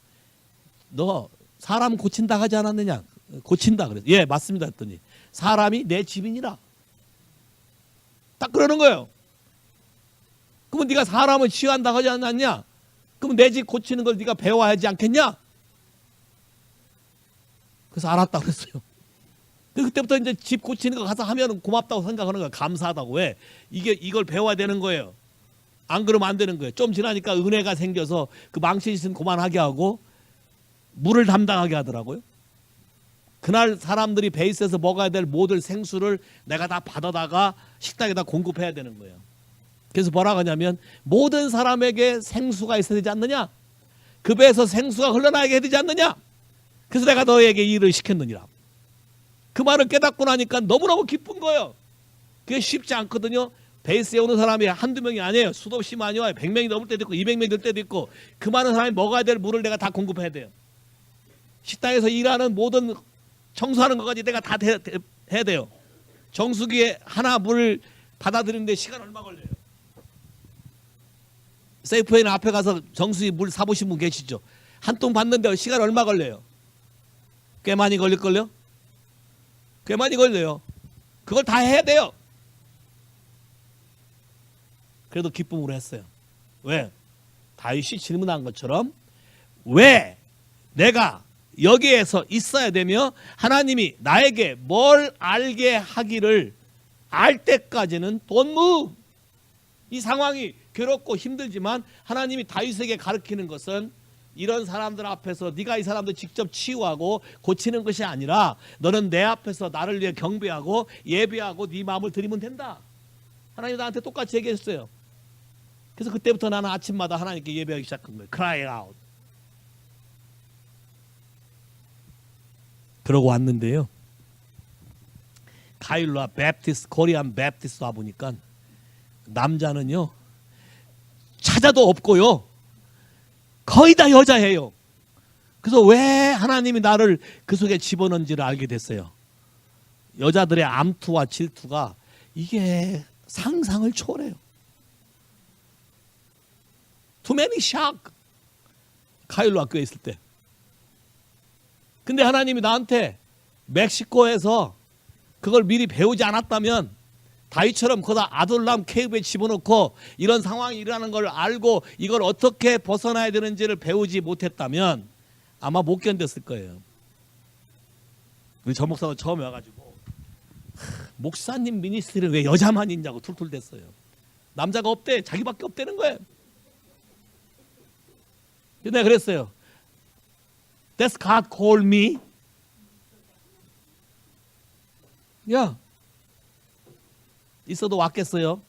너 사람 고친다 하지 않았느냐? 고친다 그래서 예 맞습니다 했더니 사람이 내 집이니라. 딱 그러는 거예요. 그러면 네가 사람을 치유한다 하지 않았냐? 그럼 내 집 고치는 걸 네가 배워야 하지 않겠냐? 그래서 알았다 그랬어요. 그때부터 이제 집 고치는 거 가서 하면 고맙다고 생각하는 거예요. 감사하다고. 왜? 이걸 배워야 되는 거예요. 안 그러면 안 되는 거예요. 좀 지나니까 은혜가 생겨서 그 망치짓은 그만하게 하고 물을 담당하게 하더라고요. 그날 사람들이 베이스에서 먹어야 될 모든 생수를 내가 다 받아다가 식당에다 공급해야 되는 거예요. 그래서 뭐라고 하냐면 모든 사람에게 생수가 있어야 되지 않느냐? 그 배에서 생수가 흘러나가게 해야 되지 않느냐? 그래서 내가 너에게 일을 시켰느니라. 그 말을 깨닫고 나니까 너무너무 기쁜 거예요. 그게 쉽지 않거든요. 베이스에 오는 사람이 한두 명이 아니에요. 수도 없이 많이 와요. 100명이 넘을 때도 있고 200명이 될 때도 있고 그 많은 사람이 먹어야 될 물을 내가 다 공급해야 돼요. 식당에서 일하는 모든 청소하는 것까지 내가 다 해야 돼요. 정수기에 하나 물 받아들이는데 시간 얼마 걸려요? 세이프웨이는 앞에 가서 정수기 물 사보신 분 계시죠? 한 통 받는데 시간 얼마 걸려요? 꽤 많이 걸릴걸요? 꽤 많이 걸려요. 그걸 다 해야 돼요. 그래도 기쁨으로 했어요. 왜? 다윗이 질문한 것처럼 왜 내가 여기에서 있어야 되며 하나님이 나에게 뭘 알게 하기를 알 때까지는 don't move. 이 상황이 괴롭고 힘들지만 하나님이 다윗에게 가르치는 것은 이런 사람들 앞에서 네가 이 사람들 직접 치유하고 고치는 것이 아니라 너는 내 앞에서 나를 위해 경배하고 예배하고 네 마음을 드리면 된다. 하나님 나한테 똑같이 얘기했어요. 그래서 그때부터 나는 아침마다 하나님께 예배하기 시작한 거예요. Cry out. 그러고 왔는데요. 카일로와 베프티스트, 코리안 베프티스트 와 보니까 남자는요. 찾아도 없고요. 거의 다 여자예요. 그래서 왜 하나님이 나를 그 속에 집어넣은지를 알게 됐어요. 여자들의 암투와 질투가 이게 상상을 초월해요. Too many shock. 카일로 학교에 있을 때. 근데 하나님이 나한테 멕시코에서 그걸 미리 배우지 않았다면 다윗처럼 거기다 아둘람 케이브에 집어넣고 이런 상황이 일어나는 걸 알고 이걸 어떻게 벗어나야 되는지를 배우지 못했다면 아마 못 견뎠을 거예요. 우리 전 목사가 처음에 와가지고 목사님 미니스트리는 왜 여자만 있냐고 툴툴댔어요. 남자가 없대. 자기밖에 없다는 거예요. 내가 그랬어요. That's God called me. 야, 있어도 왔겠어요?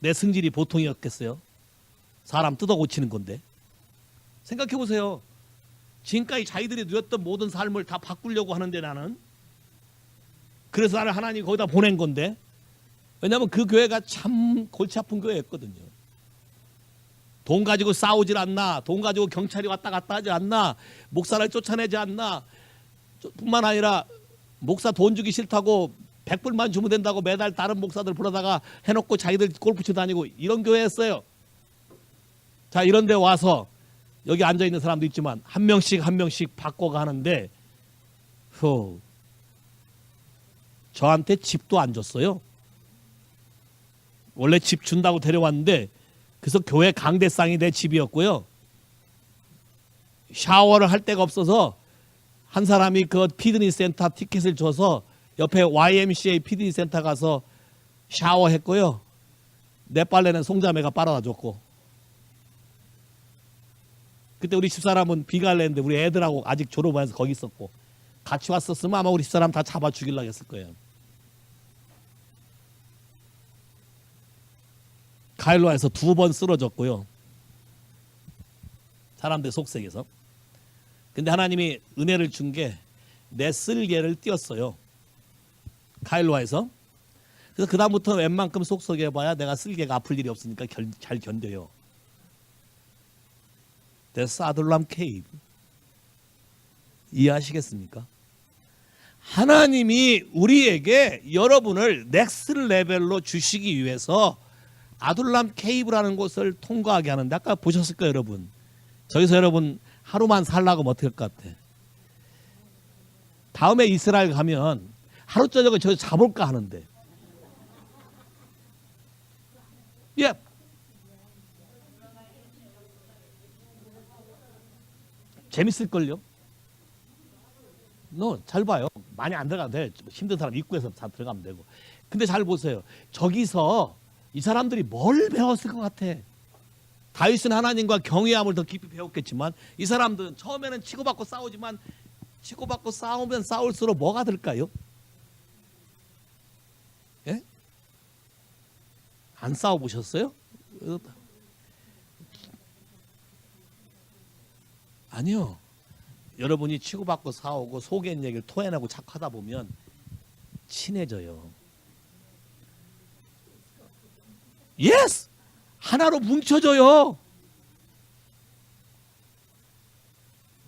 내 승질이 보통이었겠어요? 사람 뜯어 고치는 건데. 생각해 보세요. 지금까지 자기들이 누렸던 모든 삶을 다 바꾸려고 하는데 나는. 그래서 나를 하나님이 거기다 보낸 건데. 왜냐하면 그 교회가 참 골치 아픈 교회였거든요. 돈 가지고 싸우질 않나, 돈 가지고 경찰이 왔다 갔다 하지 않나, 목사를 쫓아내지 않나, 뿐만 아니라 목사 돈 주기 싫다고 100불만 주면 된다고 매달 다른 목사들 불러다가 해놓고 자기들 골프 치고 다니고 이런 교회였어요. 자, 이런 데 와서 여기 앉아있는 사람도 있지만 한 명씩 한 명씩 바꿔가는데 저한테 집도 안 줬어요. 원래 집 준다고 데려왔는데 그래서 교회 강대상이 내 집이었고요. 샤워를 할 데가 없어서 한 사람이 그 피드니스 센터 티켓을 줘서 옆에 YMCA 피드니스 센터 가서 샤워했고요. 내 빨래는 송자매가 빨아다 줬고. 그때 우리 집사람은 비갈래인데 우리 애들하고 아직 졸업 안 해서 거기 있었고 같이 왔었으면 아마 우리 집사람 다 잡아 죽이려고 했을 거예요. 카일로에서 2번 쓰러졌고요. 사람들 속색에서. 근데 하나님이 은혜를 준 게 내 쓸개를 띄었어요. 카일로에서. 그래서 그 다음부터 웬만큼 속썩여봐야 내가 쓸개가 아플 일이 없으니까 잘 견뎌요. 데사둘람 케이브. 이해하시겠습니까? 하나님이 우리에게 여러분을 넥스트 레벨로 주시기 위해서 아둘람 케이브라는 곳을 통과하게 하는데 아까 보셨을 거예요, 여러분. 저기서 여러분 하루만 살라고 하면 어떨 것 같아? 다음에 이스라엘 가면 하루 저녁은 저기서 자볼까 하는데. 예. 재밌을걸요? 잘 봐요. 많이 안 들어가도 돼. 힘든 사람 입구에서 잘 들어가면 되고. 근데 잘 보세요. 저기서 이 사람들이 뭘 배웠을 것 같아? 다윗은 하나님과 경외함을 더 깊이 배웠겠지만 이 사람들은 처음에는 치고받고 싸우지만 치고받고 싸우면 싸울수록 뭐가 될까요? 예? 안 싸워보셨어요? 아니요. 여러분이 치고받고 싸우고 속에 있는 얘기를 토해내고 착하다 보면 친해져요. 예스! 하나로 뭉쳐져요.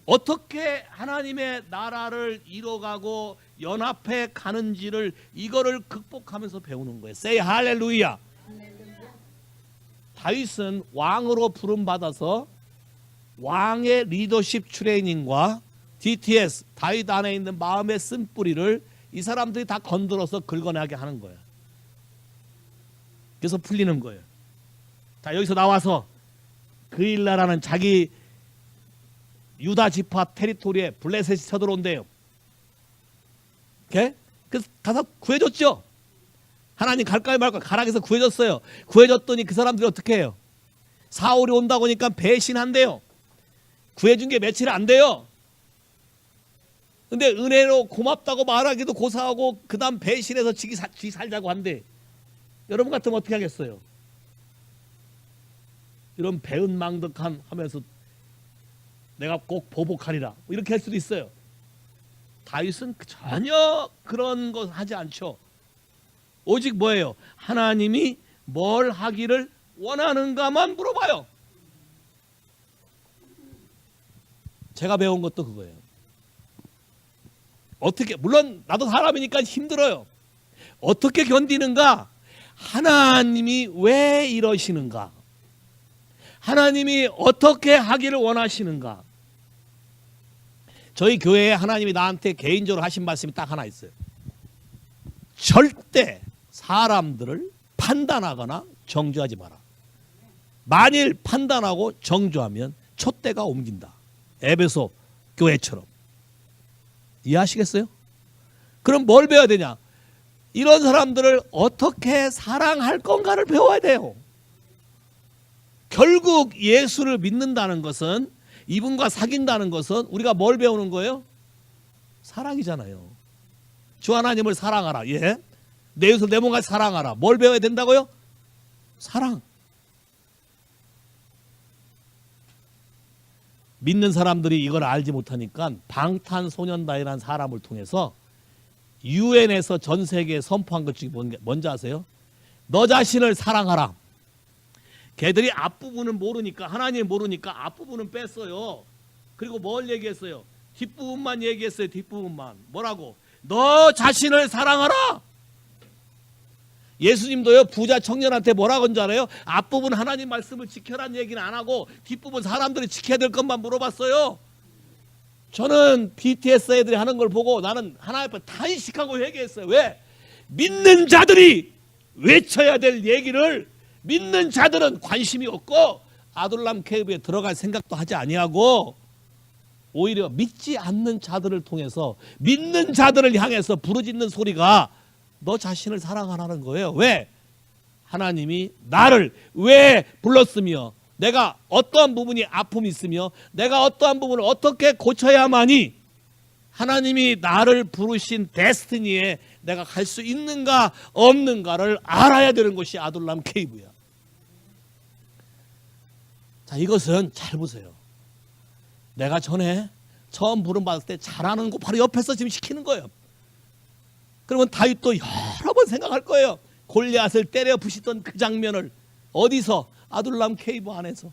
어떻게 하나님의 나라를 이뤄가고 연합해 가는지를 이거를 극복하면서 배우는 거예요. Say 할렐루야. 다윗은 왕으로 부름받아서 왕의 리더십 트레이닝과 DTS, 다윗 안에 있는 마음의 쓴뿌리를 이 사람들이 다 건드려서 긁어내게 하는 거예요. 그래서 풀리는 거예요. 자, 여기서 나와서 그일라라는 자기 유다 지파 테리토리에 블레셋이 쳐들어온대요. 그래서 가서 구해줬죠. 하나님 갈까요 말까요? 가라 해서 구해줬어요. 구해줬더니 그 사람들이 어떻게 해요? 사울이 온다고 하니까 배신한대요. 구해준 게 며칠 안 돼요. 근데 은혜로 고맙다고 말하기도 고사하고 그 다음 배신해서 지 살자고 한대. 여러분 같으면 어떻게 하겠어요? 이런 배은망덕한 하면서 내가 꼭 보복하리라 이렇게 할 수도 있어요. 다윗은 전혀 그런 것 하지 않죠. 오직 뭐예요? 하나님이 뭘 하기를 원하는가만 물어봐요. 제가 배운 것도 그거예요. 어떻게, 물론 나도 사람이니까 힘들어요. 어떻게 견디는가? 하나님이 왜 이러시는가? 하나님이 어떻게 하기를 원하시는가? 저희 교회에 하나님이 나한테 개인적으로 하신 말씀이 딱 하나 있어요. 절대 사람들을 판단하거나 정죄하지 마라. 만일 판단하고 정죄하면 촛대가 옮긴다. 에베소 교회처럼. 이해하시겠어요? 그럼 뭘 배워야 되냐? 이런 사람들을 어떻게 사랑할 건가를 배워야 돼요. 결국 예수를 믿는다는 것은, 이분과 사귄다는 것은 우리가 뭘 배우는 거예요? 사랑이잖아요. 주 하나님을 사랑하라. 예? 내 이웃을 내 몸같이 사랑하라. 뭘 배워야 된다고요? 사랑. 믿는 사람들이 이걸 알지 못하니까 방탄소년단이라는 사람을 통해서 유엔에서 전 세계에 선포한 것 중에 뭔지 아세요? 너 자신을 사랑하라. 걔들이 앞부분은 모르니까, 하나님 모르니까 앞부분은 뺐어요. 그리고 뭘 얘기했어요? 뒷부분만 얘기했어요. 뒷부분만. 뭐라고? 너 자신을 사랑하라. 예수님도요, 부자 청년한테 뭐라고 한 줄 알아요? 앞부분 하나님 말씀을 지켜라는 얘기는 안 하고 뒷부분 사람들이 지켜야 될 것만 물어봤어요. 저는 BTS 애들이 하는 걸 보고 나는 하나님 앞에 탄식하고 회개했어요. 왜? 믿는 자들이 외쳐야 될 얘기를 믿는 자들은 관심이 없고 아둘람 케이브에 들어갈 생각도 하지 아니하고 오히려 믿지 않는 자들을 통해서 믿는 자들을 향해서 부르짖는 소리가 너 자신을 사랑하라는 거예요. 왜? 하나님이 나를 왜 불렀으며 내가 어떠한 부분이 아픔이 있으며 내가 어떠한 부분을 어떻게 고쳐야만이 하나님이 나를 부르신 데스티니에 내가 갈 수 있는가 없는가를 알아야 되는 것이 아둘람 케이브야. 자, 이것은 잘 보세요. 내가 전에 처음 부름받을 때 잘하는 거 바로 옆에서 지금 시키는 거예요. 그러면 다윗도 여러 번 생각할 거예요. 골리앗을 때려 부시던 그 장면을. 어디서? 아둘람 케이브 안에서.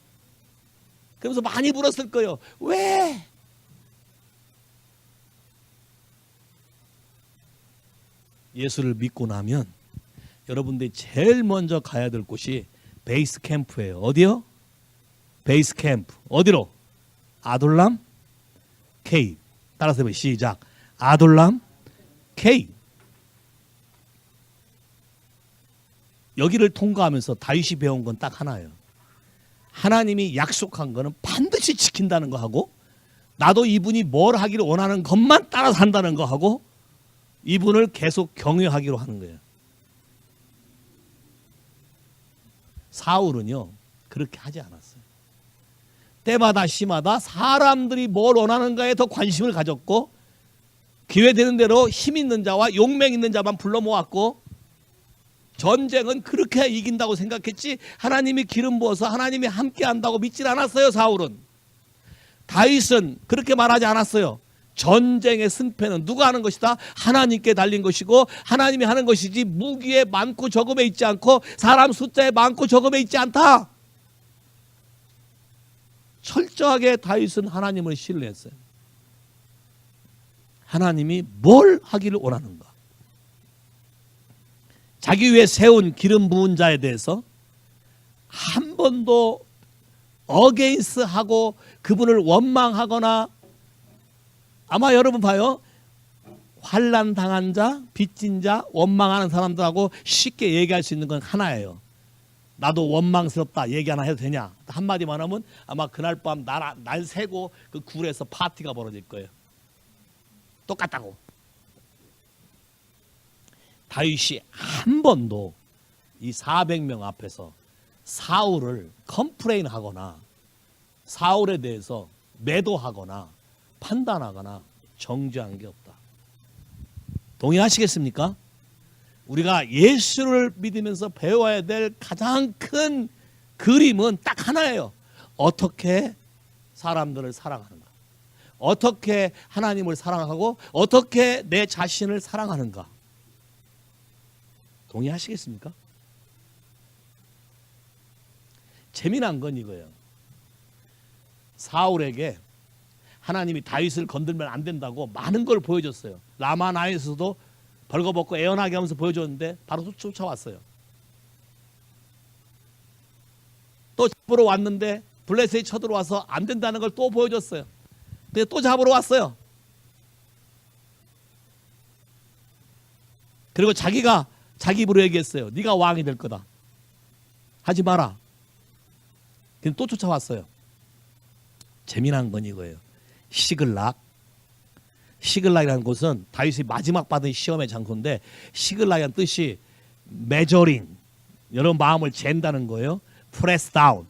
그러면서 많이 불었을 거예요. 왜? 예수를 믿고 나면 여러분들이 제일 먼저 가야 될 곳이 베이스 캠프예요. 어디요? 베이스 캠프. 어디로? 아둘람 케이브. 따라서 해봐요. 시작. 아둘람 케이브. 여기를 통과하면서 다윗이 배운 건 딱 하나예요. 하나님이 약속한 거는 반드시 지킨다는 거 하고, 나도 이분이 뭘 하기를 원하는 것만 따라서 한다는 거 하고, 이분을 계속 경외하기로 하는 거예요. 사울은요 그렇게 하지 않았어요. 때마다 시마다 사람들이 뭘 원하는가에 더 관심을 가졌고, 기회 되는 대로 힘 있는 자와 용맹 있는 자만 불러 모았고, 전쟁은 그렇게 이긴다고 생각했지 하나님이 기름 부어서 하나님이 함께 한다고 믿질 않았어요. 사울은. 다윗은 그렇게 말하지 않았어요. 전쟁의 승패는 누가 하는 것이다? 하나님께 달린 것이고 하나님이 하는 것이지 무기에 많고 적음에 있지 않고 사람 숫자에 많고 적음에 있지 않다. 철저하게 다윗은 하나님을 신뢰했어요. 하나님이 뭘 하기를 원하는가? 자기 위에 세운 기름 부은 자에 대해서 한 번도 어게인스하고 그분을 원망하거나, 아마 여러분 봐요. 환난 당한 자, 빚진 자, 원망하는 사람들하고 쉽게 얘기할 수 있는 건 하나예요. 나도 원망스럽다 얘기 하나 해도 되냐? 한마디만 하면 아마 그날 밤 날 새고 그 굴에서 파티가 벌어질 거예요. 똑같다고. 다윗이 한 번도 이 400명 앞에서 사울을 컴플레인하거나 사울에 대해서 매도하거나 판단하거나 정죄한 게 없다. 동의하시겠습니까? 우리가 예수를 믿으면서 배워야 될 가장 큰 그림은 딱 하나예요. 어떻게 사람들을 사랑하는가? 어떻게 하나님을 사랑하고 어떻게 내 자신을 사랑하는가? 동의하시겠습니까? 재미난 건 이거예요. 사울에게 하나님이 다윗을 건들면 안 된다고 많은 걸 보여줬어요. 라마나에서도 벌거벗고 애원하게 하면서 보여줬는데 바로 쫓아왔어요. 또 잡으러 왔는데 블레셋이 쳐들어와서 안 된다는 걸 또 보여줬어요. 근데 또 잡으러 왔어요. 그리고 자기가 자기 입으로 얘기했어요. 네가 왕이 될 거다. 하지 마라. 근데 또 쫓아왔어요. 재미난 건 이거예요. 시글락이라는 곳은 다윗이 마지막 받은 시험의 장소인데, 시글락이라는 뜻이 메저링, 여러분 마음을 잰다는 거예요. 프레스 다운,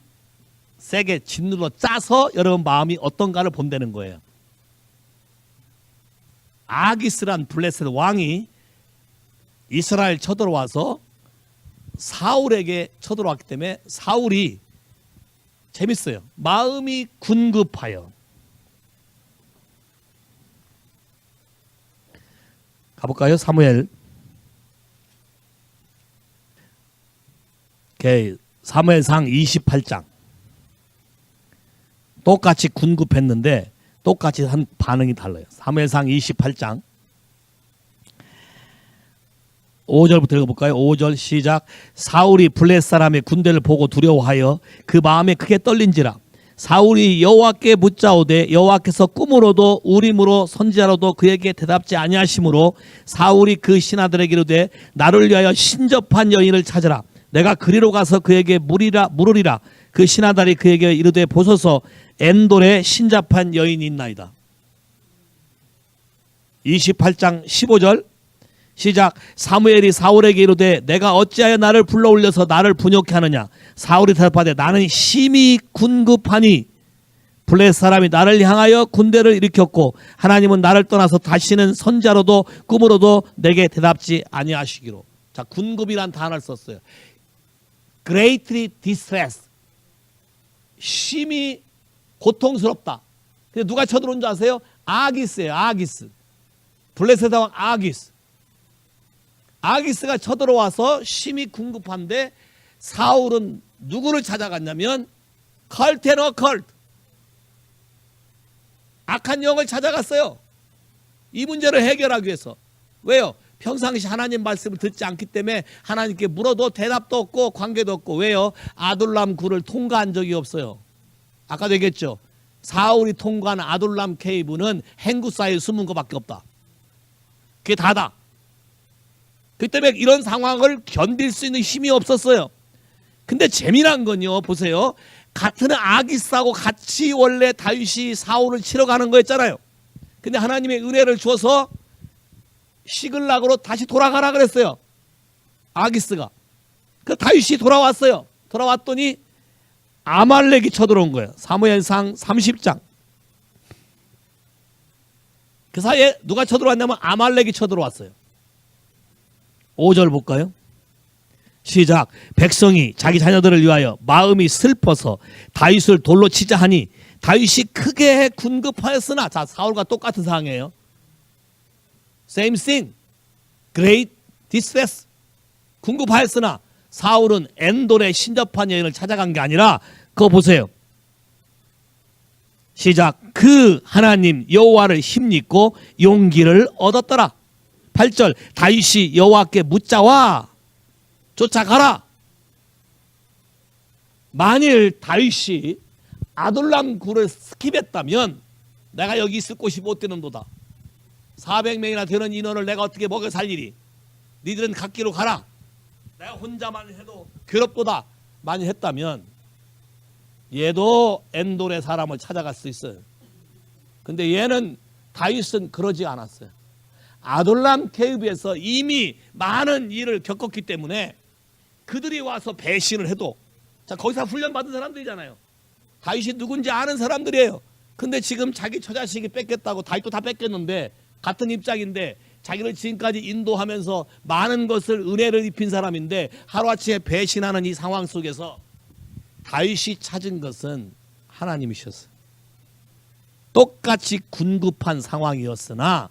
세게 짓눌러 짜서 여러분 마음이 어떤가를 본다는 거예요. 아기스란 블레셋 왕이 이스라엘 쳐들어와서 사울에게 쳐들어왔기 때문에 사울이 재밌어요. 마음이 군급하여. 가볼까요? 사무엘. 사무엘상 28장. 똑같이 군급했는데 똑같이 한 반응이 달라요. 사무엘상 28장 5절부터 읽어볼까요? 5절 시작. 사울이 블레셋 사람의 군대를 보고 두려워하여 그 마음에 크게 떨린지라. 사울이 여호와께 묻자오되 여호와께서 꿈으로도 우림으로 선지자로도 그에게 대답지 아니하시므로 사울이 그 신하들에게 이르되 나를 위하여 신접한 여인을 찾으라. 내가 그리로 가서 그에게 물으리라. 그 신하들이 그에게 이르되 보소서 엔돌에 신접한 여인이 있나이다. 28장 15절 시작. 사무엘이 사울에게 이르되 내가 어찌하여 나를 불러 올려서 나를 분욕케 하느냐. 사울이 대답하되 나는 심히 군급하니 블레셋 사람이 나를 향하여 군대를 일으켰고 하나님은 나를 떠나서 다시는 선자로도 꿈으로도 내게 대답지 아니하시기로. 자, 군급이란 단어를 썼어요. greatly distressed, 심히 고통스럽다. 근데 누가 쳐들어온 줄 아세요? 아기스예요. 아기스. 블레셋 왕 아기스. 아기스가 쳐들어와서 심히 궁급한데 사울은 누구를 찾아갔냐면 컬테너 컬트, 악한 영을 찾아갔어요. 이 문제를 해결하기 위해서. 왜요? 평상시 하나님 말씀을 듣지 않기 때문에 하나님께 물어도 대답도 없고 관계도 없고. 왜요? 아둘람 굴을 통과한 적이 없어요. 아까도 얘기했죠. 사울이 통과한 아둘람 케이브는 행구 사이에 숨은 것밖에 없다. 그게 다다. 그 때문에 이런 상황을 견딜 수 있는 힘이 없었어요. 근데 재미난 건요, 보세요. 같은 아기스하고 같이 원래 다윗이 사울을 치러 가는 거였잖아요. 근데 하나님의 은혜를 주어서 시글락으로 다시 돌아가라 그랬어요. 아기스가. 그 다윗이 돌아왔어요. 돌아왔더니 아말렉이 쳐들어온 거예요. 사무엘상 30장. 그 사이에 누가 쳐들어왔냐면 아말렉이 쳐들어왔어요. 5절 볼까요? 시작. 백성이 자기 자녀들을 위하여 마음이 슬퍼서 다윗을 돌로 치자 하니 다윗이 크게 군급하였으나, 자, 사울과 똑같은 상황이에요. Same thing. Great distress. 군급하였으나 사울은 엔돌의 신접한 여인을 찾아간 게 아니라, 그거 보세요. 시작. 그 하나님 여호와를 힘입고 용기를 얻었더라. 8절. 다윗이 여호와께 묻자와 쫓아가라. 만일 다윗이 아둘람 굴을 스킵했다면 내가 여기 있을 곳이 못 되는도다. 400명이나 되는 인원을 내가 어떻게 먹여 살리리. 니들은 각기로 가라. 내가 혼자만 해도 괴롭도다. 만일 했다면 얘도 엔돌의 사람을 찾아갈 수 있어요. 근데 얘는, 다윗은 그러지 않았어요. 아둘람 케이브에서 이미 많은 일을 겪었기 때문에 그들이 와서 배신을 해도, 자, 거기서 훈련받은 사람들이잖아요. 다윗이 누군지 아는 사람들이에요. 근데 지금 자기 처자식이 뺏겼다고, 다윗도 다 뺏겼는데 같은 입장인데 자기를 지금까지 인도하면서 많은 것을 은혜를 입힌 사람인데 하루아침에 배신하는 이 상황 속에서 다윗이 찾은 것은 하나님이셨어요. 똑같이 군급한 상황이었으나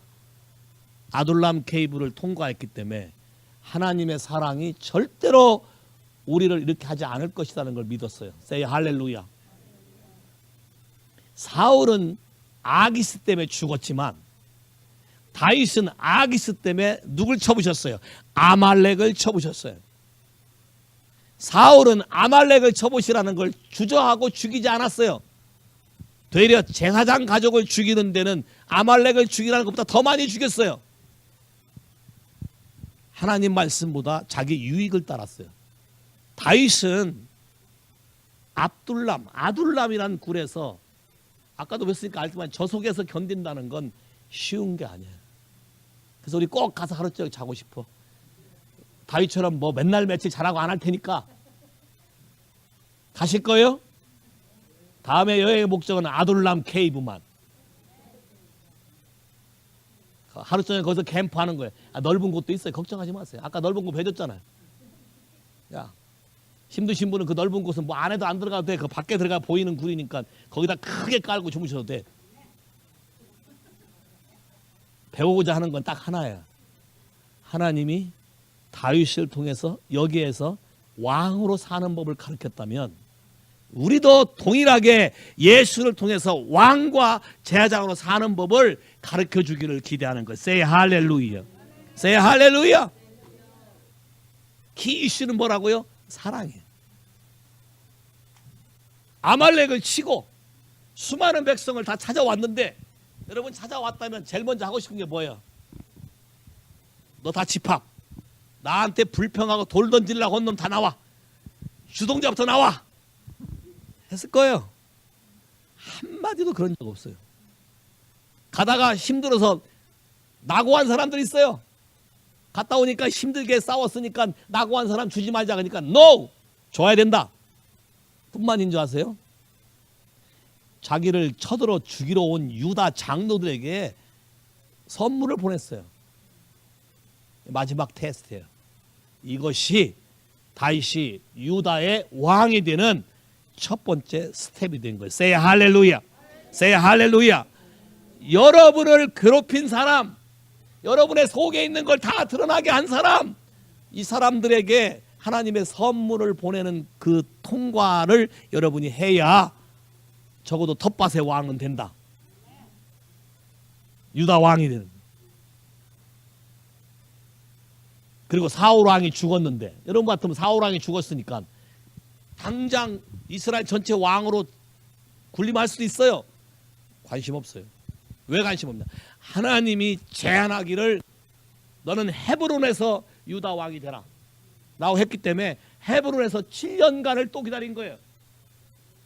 아둘람 케이브를 통과했기 때문에 하나님의 사랑이 절대로 우리를 이렇게 하지 않을 것이라는 걸 믿었어요. Say 할렐루야. 사울은 아기스 때문에 죽었지만 다윗은 아기스 때문에 누굴 쳐부셨어요? 아말렉을 쳐부셨어요. 사울은 아말렉을 쳐부시라는 걸 주저하고 죽이지 않았어요. 되려 제사장 가족을 죽이는 데는 아말렉을 죽이라는 것보다 더 많이 죽였어요. 하나님 말씀보다 자기 유익을 따랐어요. 다윗은 아둘람이라는 굴에서, 아까도 뵀으니까 알지만 저 속에서 견딘다는 건 쉬운 게 아니에요. 그래서 우리 꼭 가서 하루 종일 자고 싶어. 다윗처럼 뭐 맨날 며칠 자라고 안 할 테니까. 가실 거예요? 다음에 여행의 목적은 아둘람 케이브만. 하루 종일 거기서 캠프하는 거예요. 넓은 곳도 있어요. 걱정하지 마세요. 아까 넓은 곳 해줬잖아요. 야, 힘드신 분은 그 넓은 곳은 뭐 안에도 안 들어가도 돼. 그 밖에 들어가 보이는 굴이니까 거기다 크게 깔고 주무셔도 돼. 배우고자 하는 건 딱 하나야. 하나님이 다윗을 통해서 여기에서 왕으로 사는 법을 가르쳤다면 우리도 동일하게 예수를 통해서 왕과 제사장으로 사는 법을 가르쳐 주기를 기대하는 것. Say 할렐루야. Say 할렐루야. 키 이슈는 뭐라고요? 사랑이에요. 아말렉을 치고 수많은 백성을 다 찾아왔는데, 여러분 찾아왔다면 제일 먼저 하고 싶은 게 뭐예요? 너 다 집합. 나한테 불평하고 돌 던질라고 한 놈 다 나와. 주동자부터 나와. 했을 거예요. 한마디도 그런 적 없어요. 가다가 힘들어서 낙오한 사람들이 있어요. 갔다 오니까 힘들게 싸웠으니까 낙오한 사람 주지 말자 그러니까 NO! 줘야 된다. 뿐만인 줄 아세요? 자기를 쳐들어 죽이러 온 유다 장로들에게 선물을 보냈어요. 마지막 테스트예요. 이것이 다윗이 유다의 왕이 되는 첫 번째 스텝이 된 거예요. Say 할렐루야. Say 할렐루야. 여러분을 괴롭힌 사람, 여러분의 속에 있는 걸 다 드러나게 한 사람, 이 사람들에게 하나님의 선물을 보내는 그 통과를 여러분이 해야 적어도 텃밭의 왕은 된다. 유다 왕이 되는. 그리고 사울 왕이 죽었는데, 여러분 같으면 사울 왕이 죽었으니까 당장 이스라엘 전체 왕으로 군림할 수도 있어요. 관심 없어요. 왜 관심 없냐? 하나님이 제안하기를 너는 헤브론에서 유다 왕이 되라 라고 했기 때문에 헤브론에서 7년간을 또 기다린 거예요.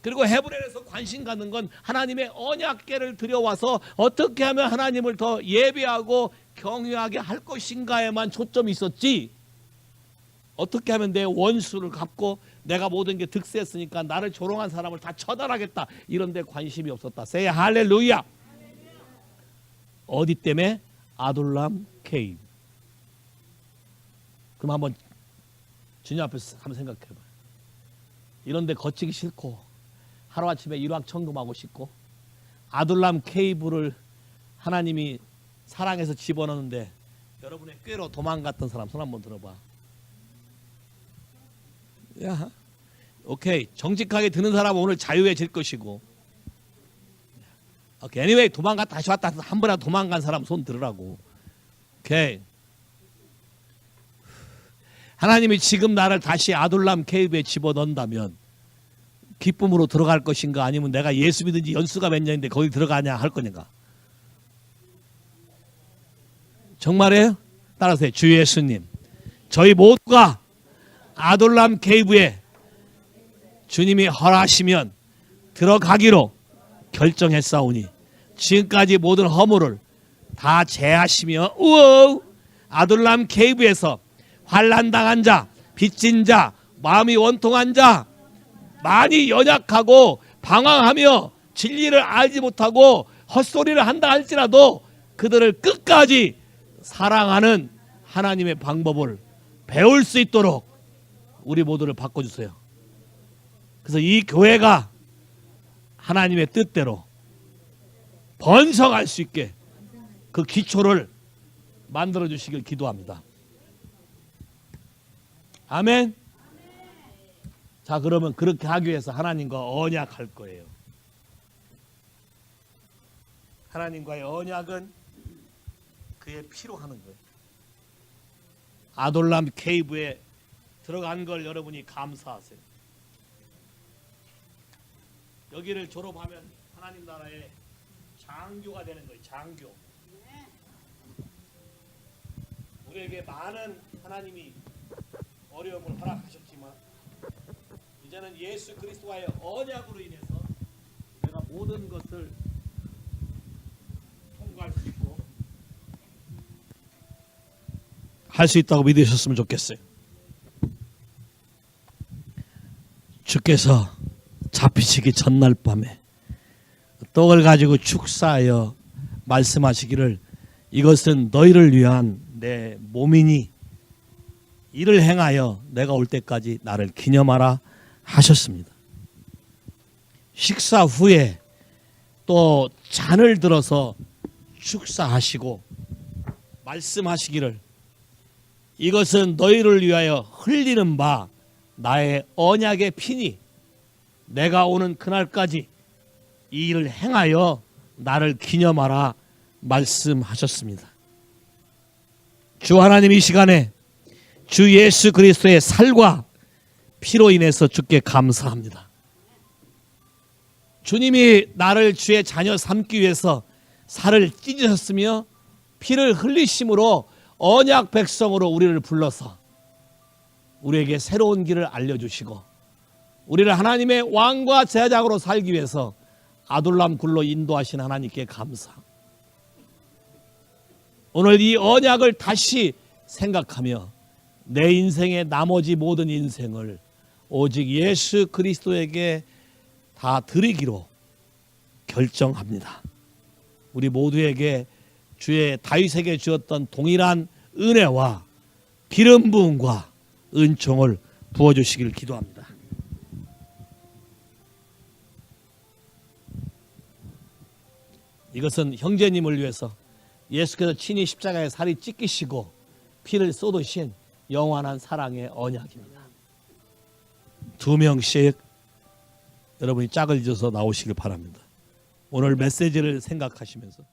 그리고 헤브론에서 관심 갖는 건 하나님의 언약궤를 들여와서 어떻게 하면 하나님을 더 예배하고 경외하게 할 것인가에만 초점이 있었지, 어떻게 하면 내 원수를 갚고 내가 모든 게 득세했으니까 나를 조롱한 사람을 다 처단하겠다, 이런 데 관심이 없었다. 세이 할렐루야. 어디 때문에? 아둘람 케이브. 그럼 한번 주님 앞에서 한번 생각해봐요. 이런 데 거치기 싫고 하루아침에 일확천금하고 싶고 아둘람 케이브를 하나님이 사랑해서 집어넣는데 여러분의 꾀로 도망갔던 사람 손 한번 들어봐. 야, 오케이. 정직하게 드는 사람은 오늘 자유해질 것이고, 오케이. anyway 도망갔다 다시 왔다 한 번이라도 도망간 사람 손 들으라고. 오케이. 하나님이 지금 나를 다시 아둘람 케이브에 집어넣는다면 기쁨으로 들어갈 것인가, 아니면 내가 예수 믿은 지 연수가 몇 년인데 거기 들어가냐 할 거냐가. 정말이에요? 따라서 주 예수님, 저희 모두가 아둘람 케이브에 주님이 허락하시면 들어가기로 결정했사오니 지금까지 모든 허물을 다 제하시며 우와, 아둘람 케이브에서 환난당한 자, 빚진 자, 마음이 원통한 자, 많이 연약하고 방황하며 진리를 알지 못하고 헛소리를 한다 할지라도 그들을 끝까지 사랑하는 하나님의 방법을 배울 수 있도록 우리 모두를 바꿔주세요. 그래서 이 교회가 하나님의 뜻대로 번성할 수 있게 그 기초를 만들어 주시길 기도합니다. 아멘. 자, 그러면 그렇게 하기 위해서 하나님과 언약할 거예요. 하나님과의 언약은 그의 피로 하는 거예요. 아둘람 케이브에 들어간 걸 여러분이 감사하세요. 여기를 졸업하면 하나님 나라의 장교가 되는 거예요. 장교. 우리에게 많은 하나님이 어려움을 허락하셨지만 이제는 예수 그리스도와의 언약으로 인해서 내가 모든 것을 통과할 수 있고 할 수 있다고 믿으셨으면 좋겠어요. 주께서 잡히시기 전날 밤에 떡을 가지고 축사하여 말씀하시기를 이것은 너희를 위한 내 몸이니 이를 행하여 내가 올 때까지 나를 기념하라 하셨습니다. 식사 후에 또 잔을 들어서 축사하시고 말씀하시기를 이것은 너희를 위하여 흘리는 바 나의 언약의 피니 내가 오는 그날까지 이 일을 행하여 나를 기념하라 말씀하셨습니다. 주 하나님, 이 시간에 주 예수 그리스도의 살과 피로 인해서 주께 감사합니다. 주님이 나를 주의 자녀 삼기 위해서 살을 찢으셨으며 피를 흘리심으로 언약 백성으로 우리를 불러서 우리에게 새로운 길을 알려주시고 우리를 하나님의 왕과 제자적으로 살기 위해서 아둘람 굴로 인도하신 하나님께 감사. 오늘 이 언약을 다시 생각하며 내 인생의 나머지 모든 인생을 오직 예수 그리스도에게 다 드리기로 결정합니다. 우리 모두에게 주의 다윗에게 주었던 동일한 은혜와 기름 부음과 은총을 부어주시길 기도합니다. 이것은 형제님을 위해서 예수께서 친히 십자가에 살이 찢기시고 피를 쏟으신 영원한 사랑의 언약입니다. 2명씩 여러분이 짝을 지어서 나오시길 바랍니다. 오늘 메시지를 생각하시면서